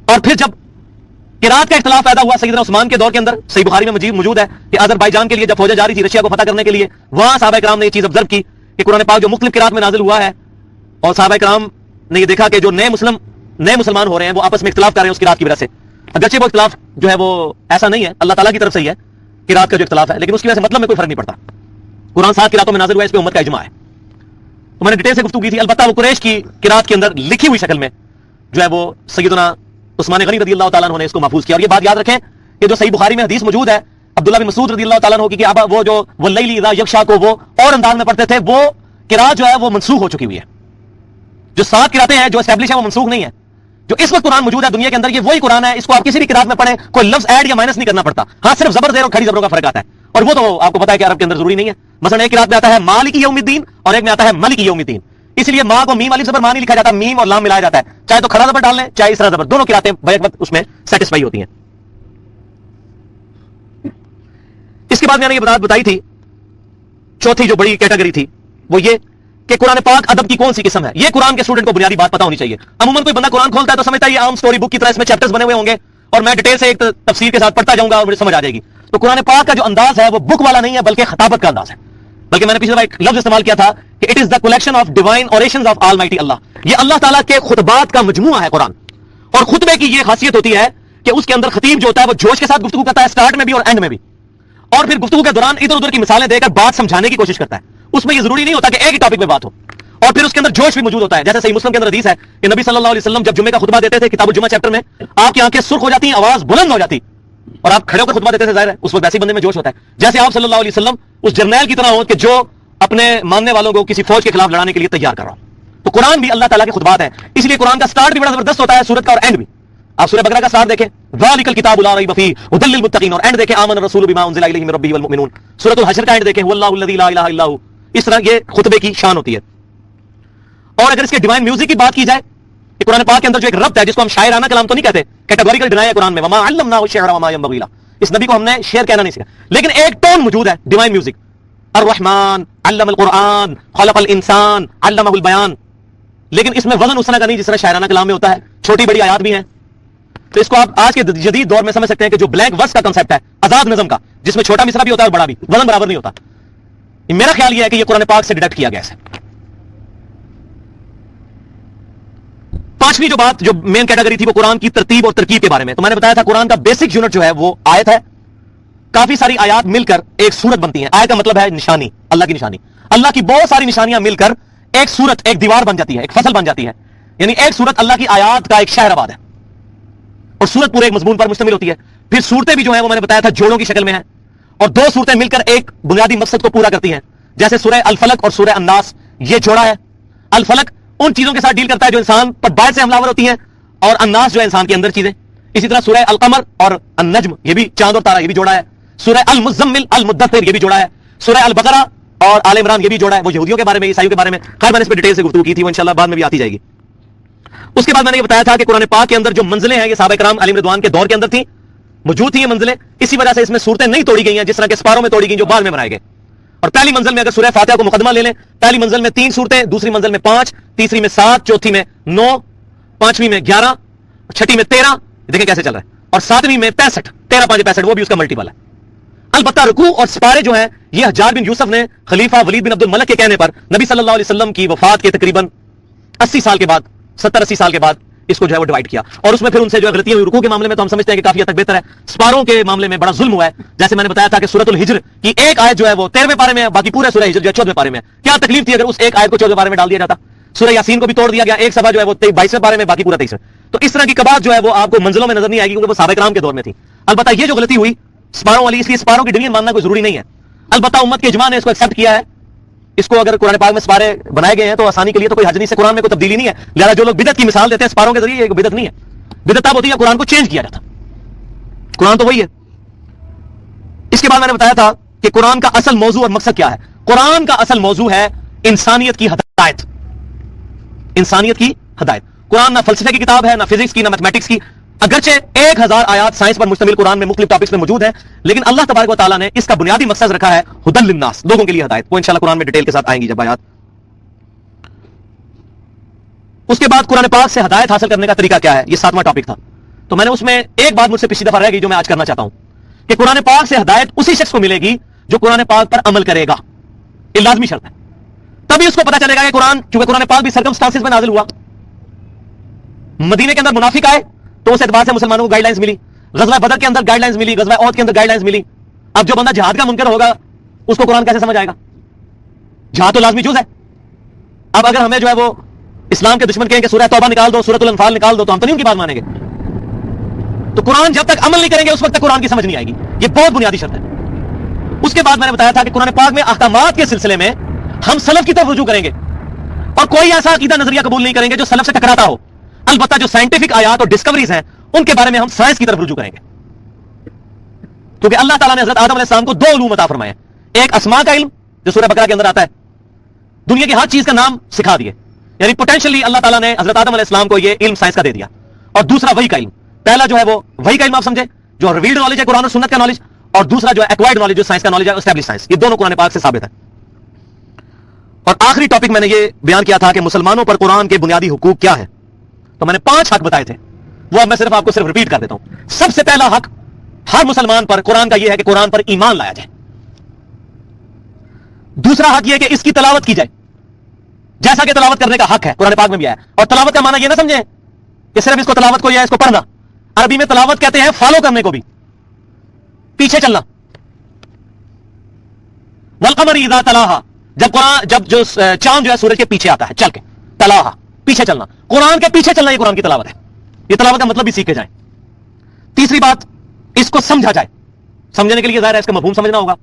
और फिर जब किरात का इख्तिलाफ पैदा हुआ सैयदना उस्मान के दौर के अंदर, सही बुखारी में मौजूद है कि अज़रबैजान के लिए जब फौजें जा रही थी रशिया को फतह करने के लिए, वहां सहाबा किराम ने ये चीज ऑब्जर्व की کہ قرآن پاک جو مختلف قرات میں نازل ہوا ہے اور صحابہ کرام نے یہ دیکھا کہ جو نئے مسلمان ہو رہے ہیں وہ آپس میں اختلاف کر رہے ہیں اس قرات کی وجہ سے، اگرچہ وہ اختلاف جو ہے وہ ایسا نہیں ہے، اللہ تعالیٰ کی طرف سے ہی ہے قرات کا جو اختلاف ہے، لیکن اس کی وجہ سے مطلب میں کوئی فرق نہیں پڑتا۔ قرآن 7 قراتوں میں نازل ہوا ہے، اس پہ امت کا اجماع ہے۔ تو میں نے ڈیٹیل سے گفتگو کی تھی، البتہ وہ قریش کی قرات کے اندر لکھی ہوئی شکل میں جو ہے وہ سیدنا عثمان غنی رضی اللہ تعالیٰ عنہ نے اس کو محفوظ کیا۔ اور یہ بات یاد رکھیں کہ جو صحیح بخاری میں حدیث موجود ہے عبداللہ بن مسعود رضی اللہ تعالیٰ عنہ کی کہ وہ جو واللیل اذا یغشا کو وہ اور انداز میں پڑھتے تھے، وہ قرات جو ہے وہ منسوخ ہو چکی ہوئی ہے۔ جو 7 قراتیں ہیں جو اسٹیبلش ہیں وہ منسوخ نہیں ہے۔ جو اس وقت قرآن موجود ہے دنیا کے اندر یہ وہی قرآن ہے، اس کو آپ کسی بھی قرات میں پڑھیں، کوئی لفظ ایڈ یا مائنس نہیں کرنا پڑتا، ہاں صرف زبر زیر اور کھڑی زبروں کا فرق آتا ہے، اور وہ تو آپ کو پتا ہے کہ عرب کے اندر ضروری نہیں ہے۔ مثلا ایک قرات میں آتا ہے مالک یوم الدین اور ایک میں آتا ہے ملک یوم الدین، اس لیے ماں کو میم الف زبر ماں نہیں لکھا جاتا، میم اور لام ملایا جاتا ہے، چاہے تو کھڑا زبر ڈال لیں چاہے اسرا زبر، دونوں قراتیں بیک وقت اس میں سیٹسفائی ہوتی ہیں۔ اس کے بعد میں نے یہ بات بتائی تھی، چوتھی جو بڑی کیٹیگری تھی وہ یہ کہ قرآن پاک ادب کی کون سی قسم ہے۔ یہ قرآن کے اسٹوڈنٹ کو بنیادی بات پتا ہونی چاہیے۔ عموماً کوئی بندہ قرآن کھولتا ہے تو سمجھتا ہے یہ عام سٹوری بک کی طرح اس میں چیپٹرز بنے ہوئے ہوں گے اور میں ڈیٹیل سے ایک تفسیر کے ساتھ پڑھتا جاؤں گا اور مجھے سمجھ آ جائے گی۔ تو قرآن پاک کا جو انداز ہے وہ بک والا نہیں ہے بلکہ خطابت کا انداز ہے، بلکہ میں نے پچھلی دفعہ ایک لفظ استعمال کیا تھا کہ it is the collection of divine orations of almighty اللہ۔ یہ اللہ تعالیٰ کے خطبات کا مجموعہ ہے قرآن، اور خطبے کی یہ خاصیت ہوتی ہے کہ اس کے اندر خطیب جو ہوتا ہے وہ جوش کے ساتھ گفتگو کرتا ہے، اسٹارٹ میں بھی اور اینڈ میں بھی، اور پھر گفتگو کے دوران ادھر ادھر کی مثالیں دے کر بات سمجھانے کی کوشش کرتا ہے۔ اس میں یہ ضروری نہیں ہوتا کہ ایک ہی ٹاپک پہ بات ہو، اور پھر اس کے اندر جوش بھی موجود ہوتا ہے۔ جیسے صحیح مسلم کے اندر حدیث ہے کہ نبی صلی اللہ علیہ وسلم جب جمعے کا خطبہ دیتے تھے کتاب الجمعہ چیپٹر میں، آپ کی آنکھیں سرخ ہو جاتی ہیں، آواز بلند ہو جاتی، اور آپ کھڑے ہو کر خطبہ دیتے تھے، ظاہر ہے اس وقت ویسے بندے میں جوش ہوتا ہے، جیسے آپ صلی اللہ علیہ وسلم اس جرنیل کی طرح ہو کہ جو اپنے ماننے والوں کو کسی فوج کے خلاف لڑانے کے لیے تیار کر رہا ہو۔ تو قرآن بھی اللہ تعالیٰ کے خطبات ہیں، اس لیے قرآن کا سٹارٹ بھی بڑا زبردست ہوتا ہے سورت کا، اور اینڈ بھی۔ آپ سورہ بقرہ کا سٹارٹ دیکھیں ذالک الکتاب لا ریب فیہ ھدی للمتقین، اور اینڈ دیکھیں آمن الرسول بما انزل الیہ من ربہ والمؤمنون۔ سورۃ الحشر کا اینڈ دیکھیں هو اللہ الذی لا الہ الا هو۔ اس طرح یہ خطبے کی شان ہوتی ہے۔ اور اگر اس کے ڈیوائن میوزک کی بات کی جائے کہ قرآن پاک کے اندر جو ایک ربط ہے جس کو ہم شاعرانہ کلام تو نہیں کہتے، کیٹیگوریکل ڈینائی ہے قرآن میں، وما علمناه الشعر وما ينبغي له، اس نبی کو ہم نے شعر کہنا نہیں سکھایا، لیکن ایک ٹون موجود ہے ڈیوائن میوزک، الرحمن علم القرآن خلق الانسان علمہ البیان، لیکن اس میں وزن اس طرح کا نہیں جس طرح شاعرانہ کلام میں ہوتا ہے، چھوٹی بڑی آیات بھی ہیں۔ تو اس کو آپ آج کے جدید دور میں سمجھ سکتے ہیں کہ جو بلینک ورس کا کنسپٹ ہے آزاد نظم کا، جس میں چھوٹا مصرع بھی ہوتا ہے اور بڑا بھی، وزن برابر نہیں ہوتا، میرا خیال یہ ہے کہ یہ قرآن پاک سے ڈیڈکٹ کیا گیا ہے۔ پانچویں جو بات جو مین کیٹیگری تھی وہ قرآن کی ترتیب اور ترکیب کے بارے میں۔ تو میں نے بتایا تھا قرآن کا بیسک یونٹ جو ہے وہ آیت ہے، کافی ساری آیات مل کر ایک سورت بنتی ہیں۔ آیت کا مطلب ہے نشانی، اللہ کی نشانی، اللہ کی بہت ساری نشانیاں مل کر ایک سورت، ایک دیوار بن جاتی ہے، ایک فصل بن جاتی ہے، یعنی ایک سورت اللہ کی آیات کا ایک شہر آباد ہے، اور سورت پورے ایک مضمون پر مشتمل ہوتی ہے۔ پھر صورتیں بھی جو ہیں وہ میں نے بتایا تھا جوڑوں کی شکل میں ہیں، اور دو صورتیں مل کر ایک بنیادی مقصد کو پورا کرتی ہیں، جیسے سورہ الفلق اور سورہ الناس، یہ جوڑا ہے۔ الفلق ان چیزوں کے ساتھ ڈیل کرتا ہے جو انسان پر باہر سے حملہ آور ہوتی ہیں، اور الناس جو ہے انسان کے اندر چیزیں۔ اسی طرح سورہ القمر اور النجم، یہ بھی چاند اور تارا، یہ بھی جوڑا ہے۔ سورہ المزمل المدثر، یہ بھی جوڑا ہے۔ سورہ البقرہ اور آل عمران، یہ بھی جوڑا ہے، وہ یہودیوں کے بارے میں، عیسائیوں کے بارے میں، خیر میں نے اس پہ ڈیٹیل سے گفتگو کی تھی، وہ انشاءاللہ بعد میں بھی آتی جائے گی۔ اس کے بعد میں نے یہ بتایا تھا کہ قرآن پاک کے اندر جو منزلیں ہیں یہ صحابہ کرام علیہم رضوان کے دور کے اندر تھیں، موجود تھیں یہ منزلیں، اسی وجہ سے اس میں صورتیں نہیں توڑی گئی ہیں جس طرح کے سپاروں میں توڑی گئیں جو بعد میں بنائے گئے۔ اور پہلی منزل میں اگر سورہ فاتحہ کو مقدمہ لے لیں، پہلی منزل میں 3 صورتیں، دوسری منزل میں 5، تیسری میں 7، چوتھی میں 9، پانچویں میں 11، چھٹی میں 13، دیکھیں کیسے چل رہا ہے، اور ساتویں میں 65، 13 5 65، وہ بھی اس کا ملٹیپل ہے۔ البتہ رکوع اور سپارے جو ہیں یہ حجاج بن یوسف نے خلیفہ ولید بن عبد الملک کے کہنے پر نبی صلی اللہ علیہ وسلم کی وفات کے تقریباً 80 سال کے بعد، 70-80 سال کے بعد اس کو جو ہے وہ ڈیوائڈ کیا، اور اس میں پھر ان سے جو غلطیاں ہوئی۔ رکوع کے معاملے میں تو ہم سمجھتے ہیں کہ کافی حد تک بہتر ہے، سپاروں کے معاملے میں بڑا ظلم ہوا ہے۔ جیسے میں نے بتایا تھا کہ سورۃ الحجر کی ایک آیت جو ہے وہ 13ویں پارے میں ہے، باقی پورے سورہ ہجر جو ہے 14ویں پارے میں ہے۔ کیا تکلیف تھی اگر اس ایک آیت کو 14ویں پارے میں ڈال دیا جاتا؟ سورہ یاسین کو بھی توڑ دیا گیا، ایک صفحہ جو ہے وہ 22ویں پارے میں، باقی پورا 23۔ تو اس طرح کی کباعت جو ہے وہ آپ کو منزلوں میں نظر نہیں آئے گی کیونکہ وہ صحابہ کرام کے دور میں تھی۔ البتہ یہ جو غلطی ہوئی سپاروں والی، اس لیے سپاروں کی ڈویژن ماننا کوئی ضروری نہیں ہے، البتہ امت کے اجماع نے اس کو ایکسپٹ کیا ہے۔ اس کو اگر قرآن پاک میں سپارے بنائے گئے ہیں تو آسانی کے لیے، تو کوئی حج نہیں سے قرآن میں کوئی تبدیلی نہیں ہے، لہٰذا جو لوگ بدعت کی مثال دیتے ہیں سپاروں کے ذریعے، یہ بدعت نہیں ہے۔ بدعت تب ہوتی ہے قرآن کو چینج کیا جاتا، قرآن تو وہی ہے۔ اس کے بعد میں نے بتایا تھا کہ قرآن کا اصل موضوع اور مقصد کیا ہے۔ قرآن کا اصل موضوع ہے انسانیت کی ہدایت، انسانیت کی ہدایت۔ قرآن نہ فلسفے کی کتاب ہے، نہ فزکس کی، نہ میتھمیٹکس کی، اگرچہ 1000 آیات سائنس پر مشتمل قرآن میں مختلف ٹاپکس میں موجود ہیں، لیکن اللہ تبارک و تعالیٰ نے اس کا بنیادی مقصد رکھا ہے ہدی للناس، لوگوں کے لیے ہدایت۔ وہ انشاءاللہ قرآن میں ڈیٹیل کے ساتھ آئیں گی جب آیات۔ اس کے بعد قرآن پاک سے ہدایت حاصل کرنے کا طریقہ کیا ہے، یہ 7واں ٹاپک تھا۔ تو میں نے اس میں ایک بات مجھ سے پچھلی دفعہ رہ گئی جو میں آج کرنا چاہتا ہوں کہ قرآن پاک سے ہدایت اسی شخص کو ملے گی جو قرآن پاک پر عمل کرے گا، یہ لازمی شرط ہے، तभी उसको पता चलेगा कि कुरान, चूंकि कुरान पाक भी सर्कमस्टांसेस में नाजिल हुआ। मदीने के अंदर मुनाफिक आए तो उस एतबार से मुसलमानों को गाइडलाइंस मिली, गजवा बदर के अंदर गाइडलाइंस मिली, गजवा ओहद के अंदर गाइडलाइंस मिली। अब जो बंदा जिहाद का मुनकर होगा उसको कुरान कैसे समझ आएगा? जिहाद तो लाजमी जुज़ है। अब अगर हमें जो है वो इस्लाम के दुश्मन कहेंगे सूरह तौबा निकाल दो, सूरह अनफाल निकाल दो, तो हम तो नहीं उनकी बात मानेंगे। तो कुरान जब तक अमल नहीं करेंगे उस वक्त तक कुरान की समझ नहीं आएगी। ये बहुत बुनियादी शर्त है। उसके बाद मैंने बताया था कि कुरान पाक में अहकामात के सिलसिले में हम सलफ की तरफ रुजू करेंगे और कोई ऐसा अकीदा नजरिया कबूल नहीं करेंगे जो सलफ से टकराता हो। अलबत्ता जो साइंटिफिक आयात और डिस्कवरीज हैं उनके बारे में हम साइंस की तरफ रुजू करेंगे, क्योंकि अल्लाह ताला ने हजरत आदम अलैहिस्सलाम को 2 उलूम अता फरमाए। एक अस्मा का इल्म जो सूरह बकरा के अंदर आता है, दुनिया की हर चीज का नाम सिखा दिए, यानी पोटेंशियली अल्लाह ताला ने हजरत आदम अलैहिस्सलाम को ये इल्म साइंस का दे दिया। और दूसरा वही का इल्म, पहला जो है वो वही का इल्म आप समझे जो रिवील्ड नॉलेज है, कुरान और सुन्नत का नॉलेज, और दूसरा जो है एक्वायर्ड नॉलेज जो साइंस का नॉलेज है, एस्टैब्लिश साइंस। ये दोनों कुरान पाक से साबित है। और आखिरी टॉपिक मैंने ये बयान किया था कि मुसलमानों पर कुरान के बुनियादी हुकूक क्या है, तो मैंने 5 हक बताए थे, वो अब मैं आपको सिर्फ रिपीट कर देता हूं। सबसे पहला हक हर मुसलमान पर कुरान का यह है कि कुरान पर ईमान लाया जाए। दूसरा हक यह कि इसकी तलावत की जाए, जैसा कि तलावत करने का हक है, कुरान पाक में भी आया। और तलावत का माना यह ना समझे कि सिर्फ इसको तलावत को या इसको पढ़ना। अरबी में तलावत कहते हैं फॉलो करने को भी, पीछे चलना। वलकमर इज़ा तलाहा, जब जो चांद जो है सूरज के पीछे आता है चल के, तलाहा पीछे चलना, कुरान के पीछे चलना, ये कुरान की तलावत है। ये तलावत का मतलब भी सीखे जाए। तीसरी बात, इसको समझा जाए। समझने के लिए जाहिर है इसका मफहूम समझना होगा।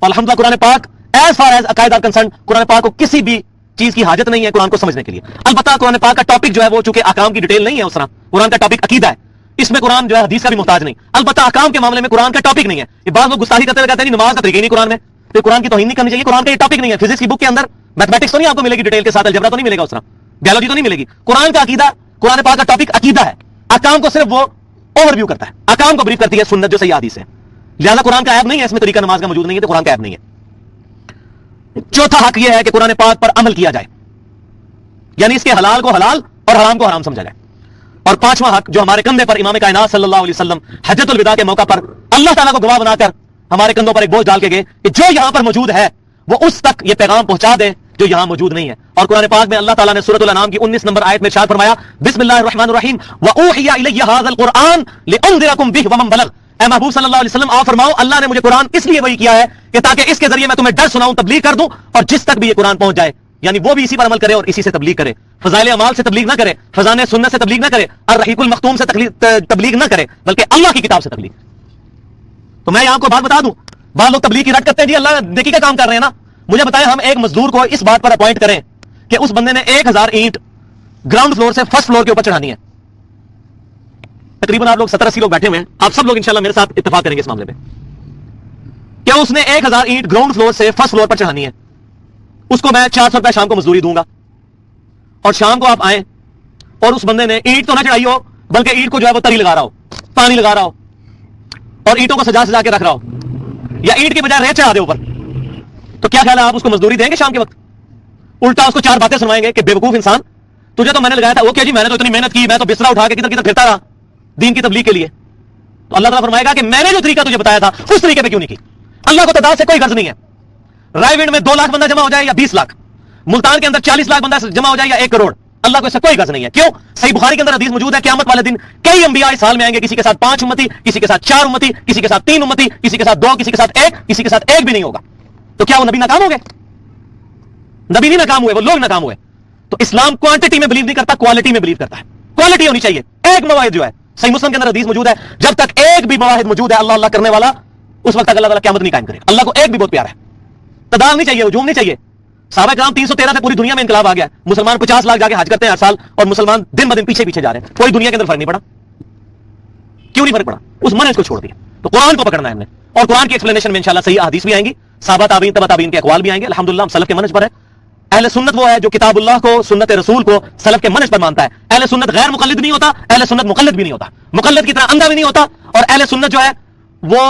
अल्हम्दुलिल्लाह कुरान पाक एज फार एज अकायद आर कंसर्न, कुरान पाक को किसी भी चीज की हाजत नहीं है कुरान को समझने के लिए। अलबत्ता कुरान पाक का टॉपिक जो है वो चूंकि अहकाम की डिटेल नहीं है, उस तरह कुरान का टॉपिक अकीदा है, इसमें कुरान जो है हदीस का भी मोहताज नहीं। अलबत्ता अहकाम के मामले में कुरान का टॉपिक नहीं है। ये बात लोग गुस्ताखी करते हुए कहते हैं नमाज का तरीका ही नहीं कुरान में, तो कुरान की तौहीन नहीं करनी चाहिए। कुरान का ये टॉपिक नहीं है। फिजिक्स की बुक के अंदर मैथमेटिक्स तो नहीं आपको मिलेगी डिटेल के साथ, अलजबरा तो नहीं मिलेगा, उस तरह बायोलॉजी तो नहीं मिलेगी। कुरान का अकीदा, कुरान पाक का टॉपिक अकीदा है। अहकाम को सिर्फ वो ओवरव्यू करता है, अहकाम को ब्रीफ करती है सुन्नत जो सही हदीस है। लिहाजा कुरान का ऐब नहीं है, इसमें तरीका नमाज का मौजूद नहीं है, तो कुरान का ऐब नहीं है। चौथा हक यह है कि कुरान पाक पर अमल किया जाए, यानी इसके हलाल को हलाल और हराम को हराम समझा जाए। और 5वां हक जो हमारे कंधे पर इमाम कायनात सल्लल्लाहु अलैहि वसल्लम हज्जतुल विदा के मौका पर अल्लाह ताला को गवाह बनाकर हमारे कंधों पर एक बोझ डाल के गए कि जो यहां पर मौजूद है वो उस तक ये पैगाम पहुंचा दे जो यहां मौजूद नहीं है। और कुरान पाक में अल्लाह ताला ने सूरह अल-अनाम की 19 नंबर आयत में इरशाद फरमाया, बिस्मिल्लाहिर रहमानिर रहीम व ऊहिया इलैया हाज़ल कुरआन लिअनज़िरकुम बिहि व मन बलग। ऐ महबूब सल्लल्लाहु अलैहि वसल्लम आप फरमाओ, अल्लाह ने मुझे कुरान इसलिए वही किया है कि ताकि इसके जरिए मैं तुम्हें डर सुनाऊं, तबलीग कर दूं, और जिस तक भी ये कुरान पहुंच जाए, यानी वो भी इसी पर अमल करे और इसी से तबलीग करे। फज़ाइल अमाल से तबलीग ना करे, फज़ाने सुन्नत से तबलीग ना करे, और रहीकुल मखतूम से तबलीग ना करे, बल्कि अल्लाह की किताब से तबलीग। तो मैं यहां आपको बात बता दूं, बाद लोग तबलीग की रट करते हैं, जी अल्लाह नेकी का काम कर रहे हैं ना। मुझे बताएं, हम एक मजदूर को इस बात पर अपॉइंट करें कि उस बंदे ने 1000 ईंट ग्राउंड फ्लोर से फर्स्ट फ्लोर के ऊपर चढ़ानी है। तकरीबन आप लोग 70-80 लोग बैठे हुए हैं, आप सब लोग इंशाल्लाह मेरे साथ इत्तेफाक करेंगे इस मामले में, क्या उसने 1000 ईंट ग्राउंड फ्लोर से फर्स्ट फ्लोर पर चढ़ानी है। उसको मैं 400 रुपए शाम को मजदूरी दूंगा, और शाम को आप आए और उस बंदे ने ईंट तो ना चढ़ाई हो, बल्कि ईंट को जो है वो तरी लगा रहा हो, पानी लगा रहा हो, और ईंटों को सजा सजा के रख रहा हो, या ईंट के बजाय रेत चढ़ा दे ऊपर, तो क्या ख्याल है आप उसको मजदूरी देंगे शाम के वक्त? उल्टा उसको 4 बातें सुनाएंगे कि बेवकूफ इंसान, तुझे तो मैंने लगाया था। वो क्या जी, मैंने तो इतनी मेहनत की, मैं तो बिस्तरा उठा के किधर किधर फिरता रहा दीन की तबलीग के लिए। तो अल्लाह ताला फरमाएगा कि मैंने जो तरीका तुझे बताया था उस तरीके पे क्यों नहीं की। अल्लाह को तदाद से कोई गर्ज नहीं है। रायविंड में 2 लाख बंदा जमा हो जाए या 20 लाख, मुल्तान के अंदर 40 लाख बंदा जमा हो जाए या 1 करोड़, अल्लाह को इससे कोई गर्ज नहीं है। क्यों? सही बुखारी के अंदर हदीस मौजूद है, क़यामत वाले दिन कई अंबिया इस हाल में आएंगे, किसी के साथ 5 उम्मती, किसी के साथ 4 उम्मती, किसी के साथ 3 उम्मती, किसी के साथ 2, किसी के साथ 1, किसी के साथ 1 भी नहीं होगा। तो क्या वो नबी नाकाम हो गए? नबी नहीं नाकाम हुए, वो लोग नाकाम हुए। तो इस्लाम क्वांटिटी में बिलीव नहीं करता, क्वालिटी में बिलीव करता है। क्वालिटी होनी चाहिए। एक मवाहिद जो है, सही मुस्लिम के अंदर हदीस मौजूद है, जब तक एक भी मवाहिद मौजूद है अल्लाह अल्लाह करने वाला, उस वक्त तक अल्लाह ताला क़यामत नहीं कायम करेगा। अल्लाह को एक भी बहुत प्यारा है। तदाद नहीं चाहिए, हुजूम नहीं चाहिए। साहबा कराम 313 से पूरी दुनिया में इंकलाब आ गया। मुसलमान 50 लाख जाके हज करते हैं हर साल, और मुसलमान दिन ब दिन पीछे पीछे जा रहे हैं। कोई दुनिया के अंदर फर्क नहीं पड़ा। क्यों नहीं फर्क पड़ा? उस मनहज को छोड़ दिया। तो कुरान को पकड़ना है हमने, और कुरान की एक्सप्लेनेशन में इंशाल्लाह सही हदीस भी आएंगी, सहाबा ताबीन तबा ताबीन के अक़वाल भी आएंगे। अल्हम्दुलिल्लाह हम सलफ के मनहज पर है। अहले सुन्नत वो है जो किताबुल्लाह को, सुन्नत रसूल को सलफ के मनहज पर मानता है। अहले सुन्नत गैर मुक़ल्लिद नहीं होता, अहले सुन्नत मुक़ल्लिद भी नहीं होता, मुक़ल्लिद की तरह अंधा भी नहीं होता, और अहले सुन्नत जो है वो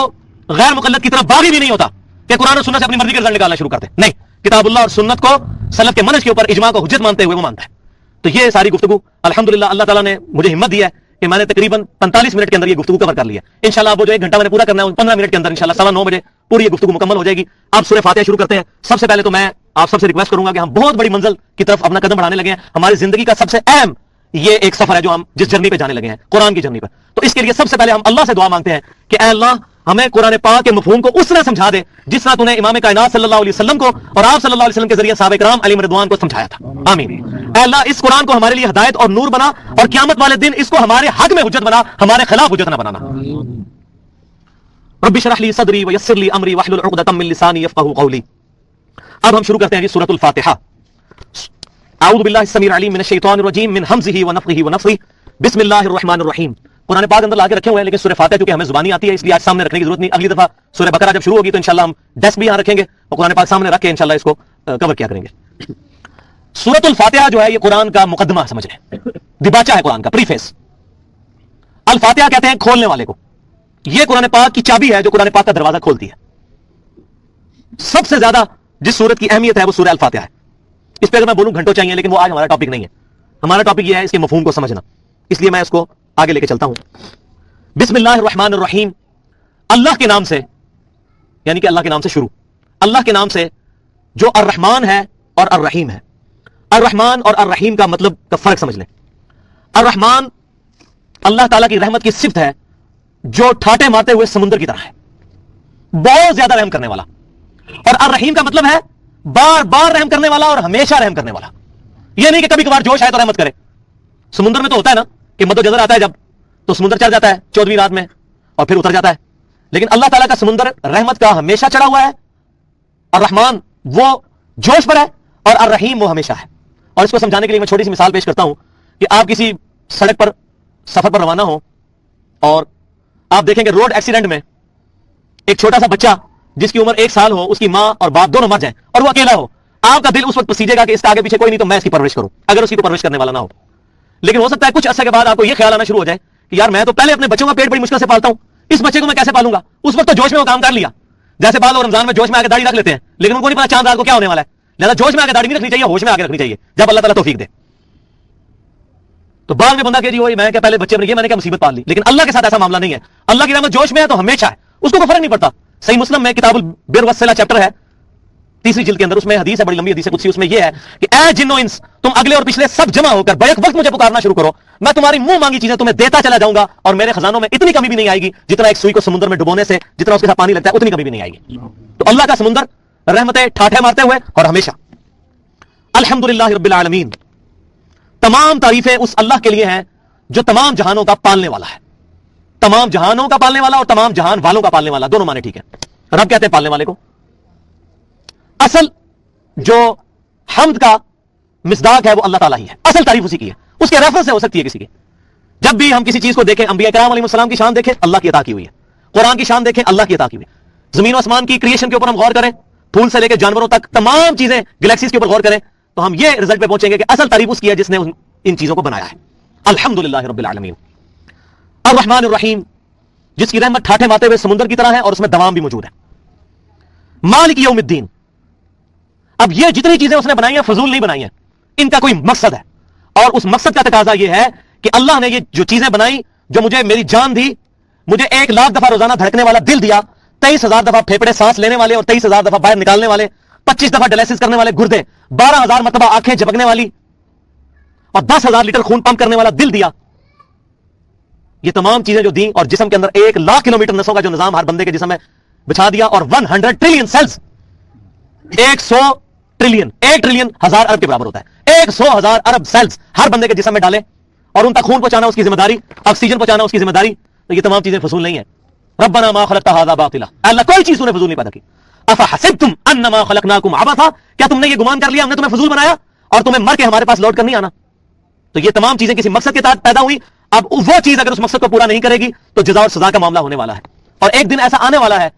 गैर मुक़ल्लिद की तरह बागी भी नहीं होता कि कुरान और सुन्नत से अपनी मर्जी का रिजल्ट निकालना शुरू करते। नहीं, किताबुल्लाह और सुन्नत को सलफ के मनहज के ऊपर इजमा को हुज्जत मानते हुए वो मानता है। तो ये सारी गुफ्तगू अल्हम्दुलिल्लाह अल्लाह ताला ने मुझे हिम्मत दी है कि मैंने तकरीबन 45 मिनट के अंदर ये गुफ्तगू कवर कर ली है। इंशाल्लाह वो जो 1 घंटा मैंने पूरा करना है 15 मिनट के अंदर इंशाल्लाह 9:15 बजे पूरी ये गुफ्तगू मुकम्मल हो जाएगी। अब सूरह फातिहा शुरू करते हैं। सबसे पहले तो मैं आप सबसे रिक्वेस्ट करूंगा कि हम बहुत बड़ी मंजिल की तरफ अपना कदम बढ़ाने लगे हैं। हमारी जिंदगी का सबसे अहम ये एक सफर है जो हम जिस जर्नी पे जाने लगे हैं, कुरान की जर्नी पर। तो इसके लिए सबसे पहले हम अल्लाह से दुआ मांगते हैं कि ऐ अल्लाह हमें कुरान पाक के मफहूम को उस तरह समझा दे जिस तरह तूने इमाम कायनात सल्लल्लाहु अलैहि वसल्लम को और आप सल्लल्लाहु अलैहि वसल्लम के जरिए सहाबा किराम अलैहिम रिदवान को समझाया था। आमीन। ऐ अल्लाह इस कुरान को हमारे लिए हिदायत और नूर बना और क़यामत वाले दिन इसको हमारे हक में हुज्जत बना, हमारे खिलाफ हुज्जत ना बनाना। रब्बि शरह ली सदरी व यस्सिर ली अमरी वहलुल उक़दतम मिन लिसानी यफ़क़हू क़ौली। अब हम शुरू करते हैं जी सूरतुल फातिहा। अऊज़ु बिल्लाहि समीउल अलीम मिनश शैतानिर रजीम मिन हमज़िही व नफ़ख़िही व नफ़्ख़िही। बिस्मिल्लाहिर रहमानिर रहीम। कुरान पाक अंदर लाके रखे हुए हैं, लेकिन सूरह फातिहा क्योंकि हमें जुबानी आती है इसलिए आज सामने रखने की जरूरत नहीं। अगली दफा सूरह बकरा जब शुरू होगी तो इंशाल्लाह हम डेस्क भी यहां रखेंगे और कुरान पाक सामने रख के इंशाल्लाह इसको कवर किया करेंगे। सूरतुल फातिहा जो है ये कुरान का मुकदमा समझ लें, दिबाचा है कुरान का, प्रीफेस। अल फातिहा कहते हैं खोलने वाले को। यह कुरान पाक की चाबी है जो कुरान पाक का दरवाजा खोलती है। सबसे ज्यादा जिस सूरत की अहमियत है वो सूरह अल फातिहा है। इस पर अगर मैं बोलूं घंटों चाहिए, लेकिन वो आज हमारा टॉपिक नहीं है। हमारा टॉपिक यह है इसके मफहूम को समझना, इसलिए मैं इसको आगे लेके चलता हूं। बिस्मिल्लाहिर रहमानिर रहीम। अल्लाह के नाम से, यानी कि अल्लाह के नाम से शुरू। अल्लाह के नाम से जो अर रहमान है और अर रहीम है। अर रहमान और अर रहीम का मतलब का फर्क समझ लें। अर रहमान अल्लाह ताला की रहमत की सिफत है जो ठाटे मारते हुए समुद्र की तरह है, बहुत ज्यादा रहम करने वाला। और अर रहीम का मतलब है बार बार रहम करने वाला और हमेशा रहम करने वाला। यह नहीं कि कभी कभार जोश आए तो रहमत करे। समुद्र में तो होता है ना कि मद्दो जज़र आता है जब, तो समुद्र चढ़ जाता है 14वीं रात में और फिर उतर जाता है। लेकिन अल्लाह ताला का समुद्र रहमत का हमेशा चढ़ा हुआ है। और रहमान वो जोश पर है और अर रहीम वो हमेशा है। और इसको समझाने के लिए मैं छोटी सी मिसाल पेश करता हूं कि आप किसी सड़क पर सफर पर रवाना हो और आप देखेंगे रोड एक्सीडेंट में एक छोटा सा बच्चा जिसकी उम्र 1 साल हो, उसकी मां और बाप दोनों मर जाएं और वो अकेला हो, आपका दिल उस वक्त पसीजेगा कि इसका आगे पीछे कोई नहीं तो मैं इसकी परवरिश करूं, अगर उसकी कोई परवरिश करने वाला ना हो। लेकिन हो सकता है कुछ अर्से के बाद आपको यह ख्याल आना शुरू हो जाए कि यार मैं तो पहले अपने बच्चों का पेट बड़ी मुश्किल से पालता हूं, इस बच्चे को मैं कैसे पालूंगा। उस वक्त तो जोश में वो काम कर लिया। जैसे बाद लोग रमजान में जोश में आके दाढ़ी रख लेते हैं, लेकिन उनको नहीं पता चांद रात को क्या होने वाला है। लिहाजा जोश में आके दाढ़ी नहीं रखनी चाहिए, होश में आके रखनी चाहिए जब अल्लाह ताला तौफीक दे। तो बाद में बंदा कह जी मैं क्या पहले बच्चे बन गए, मैंने क्या मुसीबत पाल ली। लेकिन अल्लाह के साथ ऐसा मामला नहीं है। अल्लाह की रहमत जोश में है तो हमेशा है, उसको कोई फर्क नहीं पड़ता। सही मुस्लिम में किताबुल बिर वस्सिला चैप्टर है 3री जिल्द के अंदर, उसमें हदीस है, बड़ी लंबी हदीस है कुदसी। उसमें यह है कि ऐ जिन्नो इंस, तुम अगले और पिछले सब जमा होकर बैक वक्त मुझे पुकारना शुरू करो, मैं तुम्हारी मुंह मांगी चीजें तुम्हें देता चला जाऊंगा और मेरे खजानों में इतनी कमी भी नहीं आएगी जितना एक सुई को समुद्र में डुबोने से जितना उसके साथ पानी लगता है उतनी कमी भी नहीं आएगी। तो अल्लाह का समुद्र रहमतें ठाठे मारते हुए और हमेशा। अल्हम्दुलिल्लाह रब्बिल आलमीन। तमाम तारीफें उस अल्लाह के लिए हैं जो तमाम जहानों का पालने वाला है। तमाम जहानों का पालने वाला और तमाम जहान वालों का पालने वाला, दोनों माने ठीक है। रब कहते हैं पालने वाले को। असल जो हम्द का मिसदाक है वो अल्लाह ताला ही है, असल तारीफ उसी की है। उसके रेफरेंस से हो सकती है किसी की। जब भी हम किसी चीज को देखें, अंबिया किराम अलैहिस्सलाम की शान देखें, अल्लाह की अता की हुई है। कुरान की शान देखें, अल्लाह की अता की हुई है। जमीन आसमान की क्रिएशन के ऊपर हम गौर करें, फूल से लेकर जानवरों तक तमाम चीजें गैलेक्सीज के ऊपर गौर करें, तो हम ये रिजल्ट पे पहुंचेंगे कि असल तारीफ उसकी है जिसने इन चीजों को बनाया है। अल्हम्दुलिल्लाह रब्बिल आलमीन। अर रहमान रहीम, जिसकी रहमत ठाठे मारते हुए समुद्र की तरह है और उसमें दवाम भी मौजूद है। मालिक यौमिद्दीन। अब ये जितनी चीजें उसने बनाई हैं फजूल नहीं बनाई हैं, इनका कोई मकसद है। और उस मकसद का तकाजा यह है कि अल्लाह ने ये जो चीजें बनाई, जो मुझे मेरी जान दी, मुझे 1 लाख दफा रोजाना धड़कने वाला दिल दिया, 23,000 दफा फेफड़े सांस लेने वाले और 23,000 दफा बाहर निकालने वाले, 25 दफा डायलिसिस करने वाले गुर्दे, 12,000 मरतबा आंखें झपकने वाली और 10,000 लीटर खून पंप करने वाला दिल दिया। ये तमाम चीजें जो दी और जिस्म के अंदर 1 लाख किलोमीटर नसों का जो निजाम हर बंदे के जिस्म में बिछा दिया और 100 ट्रिलियन सेल्स, 100 ट्रिलियन, 1 ट्रिलियन 1000 अरब के बराबर होता है। 100,000 अरब सेल्स हर बंदे के जिस्म में डाले और उन तक खून पहुंचाना उसकी जिम्मेदारी, ऑक्सीजन पहुंचाना उसकी जिम्मेदारी। तो ये तमाम चीजें फजूल नहीं है। रब्बना मा खलक़्ता हाज़ा बातिला, अल्लाह कोई चीज तूने फजूल नहीं पैदा की। अफा हसिबतुम अन्नमा खलक़नाकुम अबसा, क्या तुमने ये गुमान कर लिया हमने तुम्हें फजूल बनाया और तुम्हें मर के हमारे पास लौट कर नहीं आना। तो ये तमाम चीजें किसी मकसद के तहत पैदा हुई। अब वो चीज अगर उस मकसद को पूरा नहीं करेगी तो जज़ा और सजा का मामला होने वाला है। और एक दिन ऐसा आने वाला है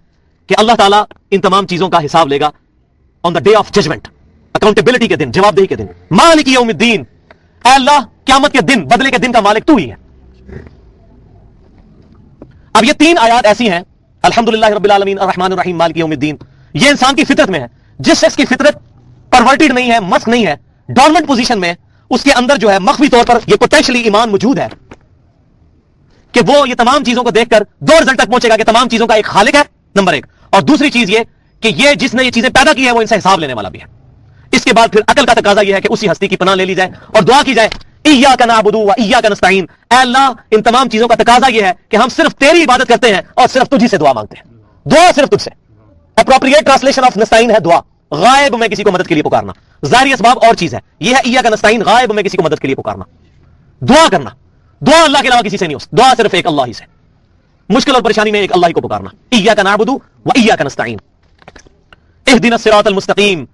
कि अल्लाह ताला इन तमाम चीजों का हिसाब लेगा on the day of judgement, accountability के दिन, जवाबदेही के दिन। मालिक यौमिद्दीन, ऐ अल्लाह क़यामत के दिन, बदले के दिन का मालिक तू ही है। अब ये 3 आयात ऐसी हैं, अल्हम्दुलिल्लाह रब्बिल आलमीन अर्रहमानिर रहीम मालिक यौमिद्दीन, ये इंसान की फितरत में है। जिस शख्स की फितरत परवर्टेड नहीं है, मस्क नहीं है, डोरमेंट पोजीशन में, उसके अंदर जो है मख्फी तौर पर ये पोटेंशियली ईमान मौजूद है कि वो ये तमाम चीजों को देखकर 2 रिजल्ट तक पहुंचेगा कि तमाम चीजों का एक खालिक है नंबर 1, اور دوسری چیز یہ کہ یہ جس نے یہ چیزیں پیدا کی ہے وہ ان سے حساب لینے والا بھی ہے. اس کے بعد پھر عقل کا تقاضا یہ ہے کہ اسی ہستی کی پناہ لے لی جائے اور دعا کی جائے ایاک نعبد و ایاک نستعین. اے اللہ ان تمام چیزوں کا تقاضا یہ ہے کہ ہم صرف تیری عبادت کرتے ہیں اور صرف تجھی سے دعا مانگتے ہیں. دعا صرف تجھ سے. اپروپریٹ ٹرانسلیشن آف نستعین ہے دعا. غائب میں کسی کو مدد کے لیے پکارنا. ظاہری اسباب اور چیز ہے. یہ ہے ایاک نستعین غائب میں کسی کو مدد کے لیے پکارنا. دعا کرنا. دعا اللہ کے علاوہ کسی سے نہیں ہو. دعا صرف ایک اللہ ہی سے. مشکل اور پریشانی میں ایک اللہ ہی کو پکارنا. ایاک نعبد و ایاک نستعین. اہدنا الصراط المستقیم.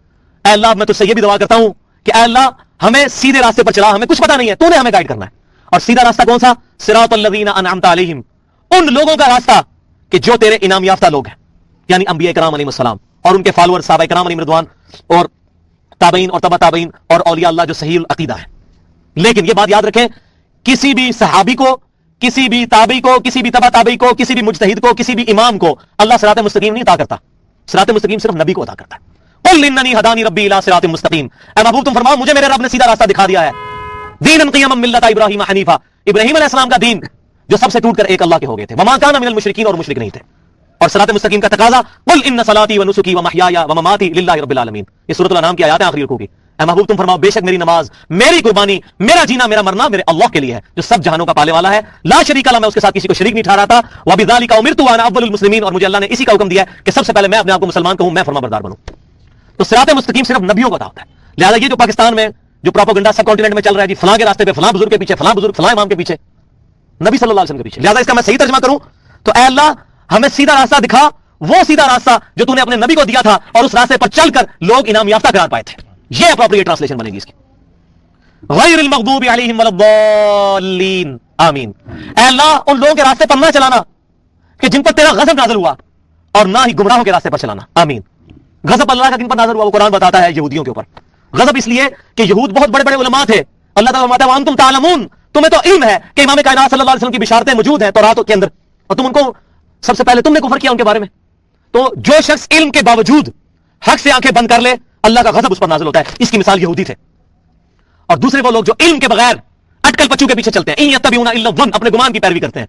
اے اللہ میں تجھ سے یہ بھی دعا کرتا ہوں کہ اے اللہ ہمیں سیدھے راستے پر چلا. ہمیں کچھ پتا نہیں ہے, تو نے ہمیں گائیڈ کرنا ہے. اور سیدھا راستہ کون سا؟ صراط الذین انعمت علیہم. ان لوگوں کا راستہ کہ جو تیرے انعام یافتہ لوگ ہیں, یعنی انبیاء کرام علیہ السلام اور ان کے فالوور صحابہ کرام علیہ رضوان اور تابعین اور تبع تابعین اور اولیاء اللہ جو صحیح العقیدہ ہے. لیکن یہ بات یاد رکھیں, کسی بھی صحابی کو, کسی بھی تابعی کو, کسی بھی تبع تابعی کو, کسی بھی مجتہد کو, کسی بھی امام کو اللہ صراط مستقیم نہیں عطا کرتا. صراط مستقیم صرف نبی کو عطا کرتا ہے. قل اننی ہدانی ربی الی صراط مستقیم. اے محبوب تم فرماؤ مجھے میرے رب نے سیدھا راستہ دکھا دیا ہے. دین قیما ملت ابراہیم حنیفہ. ابراہیم علیہ السلام کا دین جو سب سے ٹوٹ کر ایک اللہ کے ہو گئے تھے. وما کان من المشرکین, اور مشرک نہیں تھے. اور صراط مستقیم کا تقاضا قل ان صلاتی و نسکی و محیای و مماتی للہ رب العالمین. یہ سورۃ الانعام کی آیات ہیں آخری رکوع کی. اے محبوب تم فرماؤ بے شک میری نماز, میری قربانی, میرا جینا, میرا مرنا میرے اللہ کے لیے ہے جو سب جہانوں کا پالنے والا ہے. لا شریک لہ, میں اس کے ساتھ کسی کو شریک نہیں ٹھہراتا. وبذالک امرت وانا اول المسلمین, اور مجھے اللہ نے اسی کا حکم دیا ہے کہ سب سے پہلے میں اپنے آپ کو مسلمان کہوں, میں فرما بردار بنوں. تو صراط مستقیم صرف نبیوں کو عطا ہوتا ہے. لہذا یہ جو پاکستان میں جو پروپیگنڈا سب کانٹیننٹ میں چل رہا ہے جی فلاں کے راستے پہ, فلاں بزرگ کے پیچھے, فلاں بزرگ فلاں امام کے پیچھے, نبی صلی اللہ علیہ وسلم کے پیچھے. لہذا اس کا میں صحیح ترجمہ کروں تو اے اللہ ہمیں سیدھا راستہ دکھا, وہ سیدھا راستہ جو تو نے اپنے نبی کو دیا تھا اور اس راستے پر چل کر لوگ انعام یافتہ قرار پائے تھے. یہ اپروپریٹ ٹرانسلیشن بنے گی اس کی. غیر المغضوب علیہم ولا الضالین. آمین. اے اللہ ان لوگوں کے راستے پر نہ چلانا کہ جن پر تیرا غضب نازل ہوا, اور نہ ہی گمراہوں کے راستے پر چلانا. آمین. غضب اللہ کا کن پر نازل ہوا, وہ قرآن بتاتا ہے یہودیوں کے اوپر. غضب اس لیے کہ یہود بہت بڑے بڑے علماء تھے. اللہ تعالیٰ فرماتا ہے وانتم تعلمون, تمہیں تو علم ہے کہ امام کائنات صلی اللہ علیہ وسلم کی بشارتیں موجود ہیں تورات کے اندر, اور تم ان کو سب سے پہلے تم نے کفر کیا ان کے بارے میں. تو جو شخص علم کے باوجود حق سے آنکھیں بند کر لے, اللہ کا غضب اس پر نازل ہوتا ہے. اس کی مثال یہودی تھے. اور دوسرے وہ لوگ جو علم کے بغیر اٹکل پچو کے پیچھے چلتے ہیں, ان یتبعون الا الظن, اپنے گمان کی پیروی کرتے ہیں.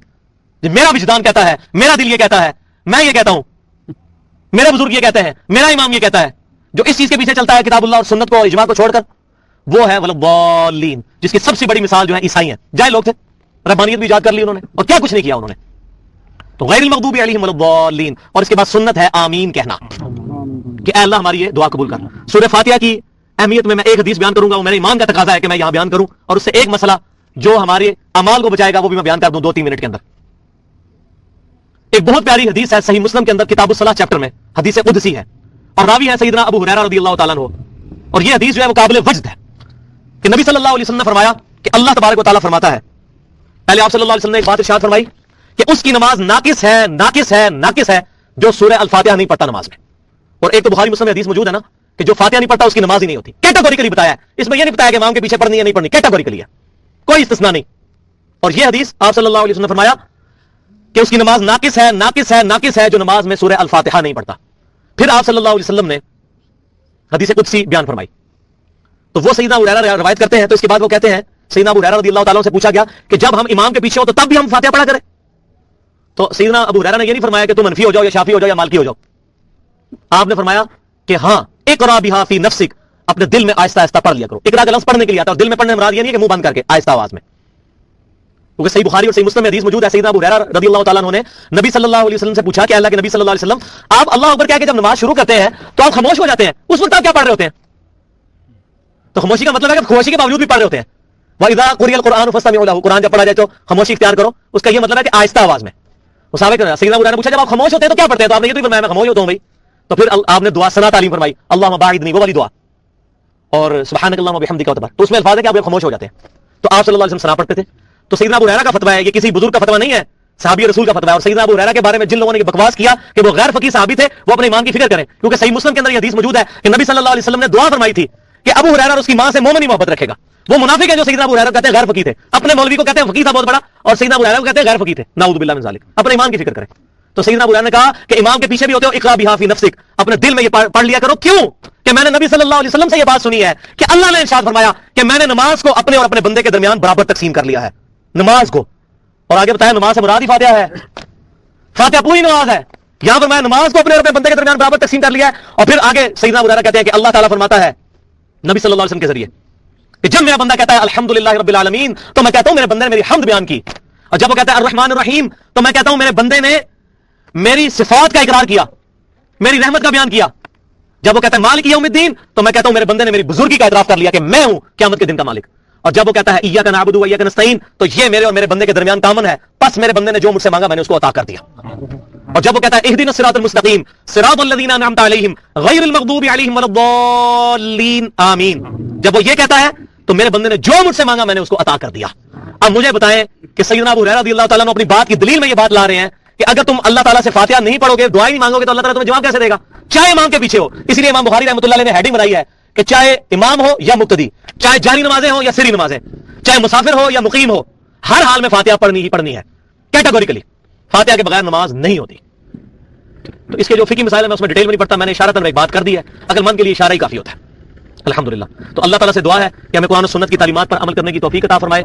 جب میرا وجدان کہتا ہے, میرا دل یہ کہتا ہے, میں یہ کہتا ہوں, میرے بزرگ یہ کہتے ہیں, میرا امام یہ کہتا ہے, جو اس چیز کے پیچھے چلتا ہے کتاب اللہ اور سنت کو, اجماع کو چھوڑ کر, وہ ہے والضالین, جس کی سب سے بڑی مثال جو ہے عیسائی ہیں. جائے لوگ تھے, ربانیت بھی ایجاد کر لی انہوں نے, اور کیا کچھ نہیں کیا انہوں نے. تو غیر المغضوب علیہم ولا الضالین. اور اس کے بعد سنت ہے آمین کہنا, کہ اے اللہ ہماری یہ دعا قبول کر. سورہ فاتحہ کی اہمیت میں ایک حدیث بیان کروں گا, وہ میرے ایمان کا تقاضا ہے کہ میں یہاں بیان کروں, اور اس سے ایک مسئلہ جو ہمارے اعمال کو بچائے گا وہ بھی میں بیان کر دوں 2-3 منٹ کے اندر. ایک بہت پیاری حدیث ہے صحیح مسلم کے اندر کتاب الصلاۃ چیپٹر میں, حدیث قدسی ہے, اور راوی ہے سیدنا ابو ہریرہ رضی اللہ تعالیٰ عنہ. اور یہ حدیث جو ہے وہ قابل وجد ہے کہ نبی صلی اللہ علیہ وسلم نے فرمایا کہ اللہ تبارک و تعالیٰ فرماتا ہے, پہلے آپ صلی اللہ علیہ وسلم نے ایک بات ارشاد فرمائی کہ اس کی نماز ناقص ہے, ناقص ہے, ناقص ہے جو سورہ الفاتحہ نہیں پڑھتا نماز میں. اور ایک تو بخاری مسلم میں حدیث موجود ہے نا کہ جو فاتحہ نہیں پڑھتا اس کی نماز ہی نہیں ہوتی. کیٹیگوریکلی بتایا ہے, اس میں یہ نہیں بتایا کہ امام کے پیچھے پڑھنی ہے نہیں پڑھنی, کیٹیگوریکلی ہے, کوئی استثناء نہیں. اور یہ حدیث آپ صلی اللہ علیہ وسلم نے فرمایا کہ اس کی نماز ناقص ہے, ناقص ہے, ناقص ہے جو نماز میں سورہ الفاتحہ نہیں پڑھتا. پھر آپ صلی اللہ علیہ وسلم نے حدیث قدسی بیان فرمائی, تو وہ سیدنا ابو ہریرہ روایت کرتے ہیں. تو اس کے بعد وہ کہتے ہیں, سیدنا ابو ہریرہ رضی اللہ تعالیٰ سے پوچھا گیا کہ جب ہم امام کے پیچھے ہو تو تب بھی ہم فاتحہ پڑھا کریں. تو سیدنا ابو ہریرہ نے یہ نہیں فرمایا کہ تم منفی ہو جاؤ یا شافعی ہو جاؤ یا مالکی ہو جاؤ. آپ نے فرمایا کہ ہاں اقرا بہا فی نفسک, اپنے دل میں آہستہ آہستہ پڑھ لیا کرو. اقرا کا لفظ پڑھنے کے لیے آتا ہے, اور دل میں پڑھنے مراد یہ نہیں کہ منہ بند کر کے, آہستہ آواز میں. کیونکہ صحیح بخاری اور صحیح مسلم میں حدیث موجود ہے, سیدنا ابو ہریرہ رضی اللہ تعالیٰ عنہ نے نبی صلی اللہ علیہ وسلم سے پوچھا کہ اللہ کے نبی صلی اللہ علیہ وسلم آپ اللہ اکبر کہہ کے جب نماز شروع کرتے ہیں تو آپ خاموش ہو جاتے ہیں, اس وقت آپ کیا پڑھ رہے ہوتے ہیں؟ تو خاموشی کا مطلب ہے کہ خاموشی کے باوجود بھی پڑھ رہے ہوتے ہیں. وَإِذَا قُرِئَ الْقُرْآنُ فَاسْتَمِعُوا لَهُ, قرآن جب پڑھا جائے تو خاموشی اختیار کرو. اس کا یہ مطلب ہے کہ آہستہ آواز میں. وہ صحابہ کرام سیدنا ابو ہریرہ نے پوچھا جب آپ خاموش ہوتے ہیں تو کیا پڑھتے ہیں؟ تو آپ نے یہ تو فرمایا میں خاموش ہوتا ہوں بھائی. تو پھر آپ نے دعا ثنا تعلیم فرمائی, اللہم باعدنی, وہ والی دعا, اور سبحانک اللہم وبحمدک, تو اس میں الفاظ ہے کہ آپ خاموش ہو جاتے ہیں. تو آپ صلی اللہ علیہ وسلم ثنا پڑھتے تھے. تو سیدنا ابو ہریرہ کا فتویٰ ہے, یہ کسی بزرگ کا فتویٰ نہیں ہے, صحابی رسول کا فتویٰ ہے. اور سیدنا ابو ہریرہ کے بارے میں جن لوگوں نے بکواس کیا کہ وہ غیر فقیہ صحابی تھے, وہ اپنے ایمان کی فکر کریں, کیونکہ صحیح مسلم کے اندر یہ حدیث موجود ہے کہ نبی صلی اللہ علیہ وسلم نے دعا فرمائی تھی کہ ابو ہریرہ اس کی ماں سے مومنی محبت رکھے گا. وہ منافق ہے جو سیدنا ابو ہریرہ کہتے ہیں غیر فقیہ تھے, اپنے مولوی کو کہتے ہیں فقیہ تھا بہت بڑا, اور سیدنا ابو ہریرہ کو کہتے ہیں غیر فقیہ تھے, نعوذ باللہ من ذالک. اپنے ایمان کی فکر کریں. تو سیدنا ابو ہریرہ نے کہا کہ امام کے پیچھے بھی ہوتے ہو, اقرا بہا فی نفسک, اپنے دل میں یہ پڑھ لیا کرو. کیوں کہ میں نے نبی صلی اللہ علیہ وسلم سے یہ بات سنی ہے کہ اللہ نے ارشاد فرمایا کہ میں نے نماز کو اپنے اور اپنے بندے کے درمیان برابر تقسیم کر لیا ہے, نماز کو. اور آگے بتایا نماز سے مراد ہی فاتحہ ہے, فاتحہ پوری نماز ہے. यहां पर मैं नमाज को अपने और अपने बंदे के दरमियान बराबर तकसीम कर लिया है। और फिर आगे सैयदना अबू हुरैरा कहते हैं कि अल्लाह ताला फरमाता है नबी सल्लल्लाहु अलैहि वसल्लम के जरिए कि जब मेरा बंदा कहता है अल्हम्दुलिल्लाह रब्बिल आलमीन, तो मैं कहता हूं मेरे बंदे ने मेरी हम्द बयान की। और जब वो कहता है अर्रहमान अर्रहीम, तो मैं कहता हूं मेरे बंदे ने मेरी सिफात का इकरार किया, मेरी रहमत का बयान किया। जब वो कहता है मालिक यौमिद्दीन, तो मैं कहता हूं मेरे बंदे ने मेरी बुजुर्गी का इतराफ कर लिया कि मैं हूं क़यामत के दिन का मालिक। और जब वो कहता है इय्याका नअबुदु व इय्याका नस्तईन, तो ये मेरे और मेरे बंदे के दरमियान कामन है, बस मेरे बंदे ने जो मुझसे मांगा मैंने उसको अता कर दिया। और जब वो कहता है इहदिनस सिरातल मुस्तकीम सिरातल लज़ीना अनअमता अलैहिम गैरिल मग़दूबि अलैहिम वलद्दाल्लीन आमीन, जब वो ये कहता है तो मेरे बंदे ने जो मुझसे मांगा मैंने उसको अता कर दिया। अब मुझे बताएं कि सैयदना अबू हुरैरा रज़ियल्लाहु ताला अन्हु अपनी बात की दलील में ये बात ला रहे हैं कि अगर तुम अल्लाह ताला से फातिहा नहीं पढ़ोगे, दुआ ही नहीं मांगोगे, तो अल्लाह ताला तुम्हें जवाब कैसे देगा? चाहे इमाम के पीछे हो। इसलिए इमाम बुखारी रहमतुल्लाह अलैह ने हेडिंग बनाई है कि चाहे इमाम हो या मुक्तदी, चाहे जारी नमाजें हो या सिरी नमाजें, चाहे मुसाफिर हो या मुकीम हो, हर हाल में फातिहा पढ़नी ही पढ़नी है कैटेगोरिकली। फातिहा के बगैर नमाज नहीं होती। तो इसके जो फिकी मसाइल है मैं उसमें डिटेल में नहीं पढ़ता, मैंने इशारतन एक बात कर दी है, अक्लमंद के लिए इशारा ही काफी होता है। अल्हम्दुलिल्लाह। तो अल्लाह ताला से दुआ है कि हमें कुरान और सुन्नत की तालीमात पर अमल करने की तौफीक अता फरमाए,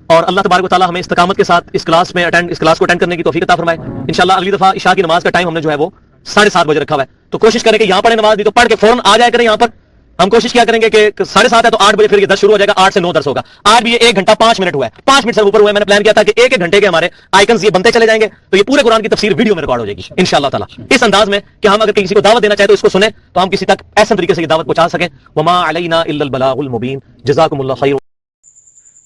और अल्लाह तबारक व तआला हमें इस्तकामत के साथ इस क्लास को अटेंड करने की तौफीक अता फरमाए। इंशाअल्लाह अगली दफा इशा की नमाज का टाइम हमने जो है वो 7:30 बजे रखा हुआ है, तो कोशिश करें कि यहाँ पढ़े नमाज, नहीं तो पढ़ के फौरन आ जाया करें यहाँ पर। हम कोशिश किया करेंगे कि 7:30 है तो 8 बजे फिर ये 10 शुरू हो जाएगा, 8 से 9 दर्स होगा। आज भी ये 1 घंटा 5 मिनट हुआ है, 5 मिनट से ऊपर हुआ है। मैंने प्लान किया था कि एक घंटे के हमारे आइकन्स ये बनते चले जाएंगे, तो ये पूरे कुरान की तफसीर वीडियो में रिकॉर्ड हो जाएगी इंशाअल्लाह ताला, इस अंदाज में कि हम अगर किसी को दावत देना चाहे तो इसको सुने, तो हम किसी तक ऐसे तरीके से ये दावत पहुंचा सकें। वमा अलैना इल्लल बलागुल मुबीन। जज़ाकुमुल्लाह खैर।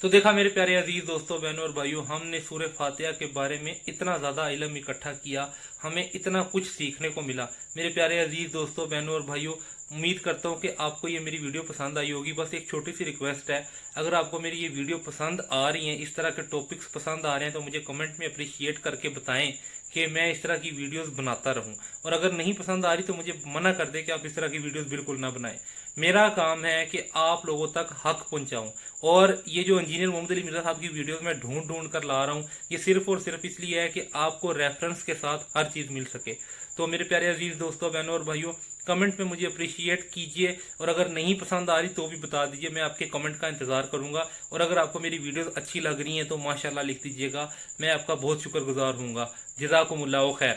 तो देखा मेरे प्यारे अजीज दोस्तों, बहनों और भाइयों, हमने सूरह फातिहा के बारे में इतना ज़्यादा इल्म इकट्ठा किया, हमें इतना कुछ सीखने को मिला। मेरे प्यारे अजीज दोस्तों, बहनों और भाइयों, उम्मीद करता हूँ कि आपको ये मेरी वीडियो पसंद आई होगी। बस एक छोटी सी रिक्वेस्ट है, अगर आपको मेरी ये वीडियो पसंद आ रही है, इस तरह के टॉपिक्स पसंद आ रहे हैं, तो मुझे कमेंट में अप्रिशिएट करके बताएं कि मैं इस तरह की वीडियोस बनाता रहूं। और अगर नहीं पसंद आ रही तो मुझे मना कर दे कि आप इस तरह की वीडियोस बिल्कुल ना बनाएं। मेरा काम है कि आप लोगों तक हक पहुंचाऊं, और ये जो इंजीनियर मोहम्मद अली मिर्जा साहब की वीडियोस मैं ढूंढ ढूंढ कर ला रहा हूं, ये सिर्फ और सिर्फ इसलिए है कि आपको रेफरेंस के साथ हर चीज़ मिल सके। तो मेरे प्यारे अजीज दोस्तों, बहनों और भाइयों, कमेंट में मुझे अप्रिशिएट कीजिए, और अगर नहीं पसंद आ रही तो भी बता दीजिए, मैं आपके कमेंट का इंतजार करूंगा। और अगर आपको मेरी वीडियोस अच्छी लग रही हैं तो माशाल्लाह लिख दीजिएगा, मैं आपका बहुत शुक्रगुजार हूँगा। जज़ाकुमुल्लाह खैर।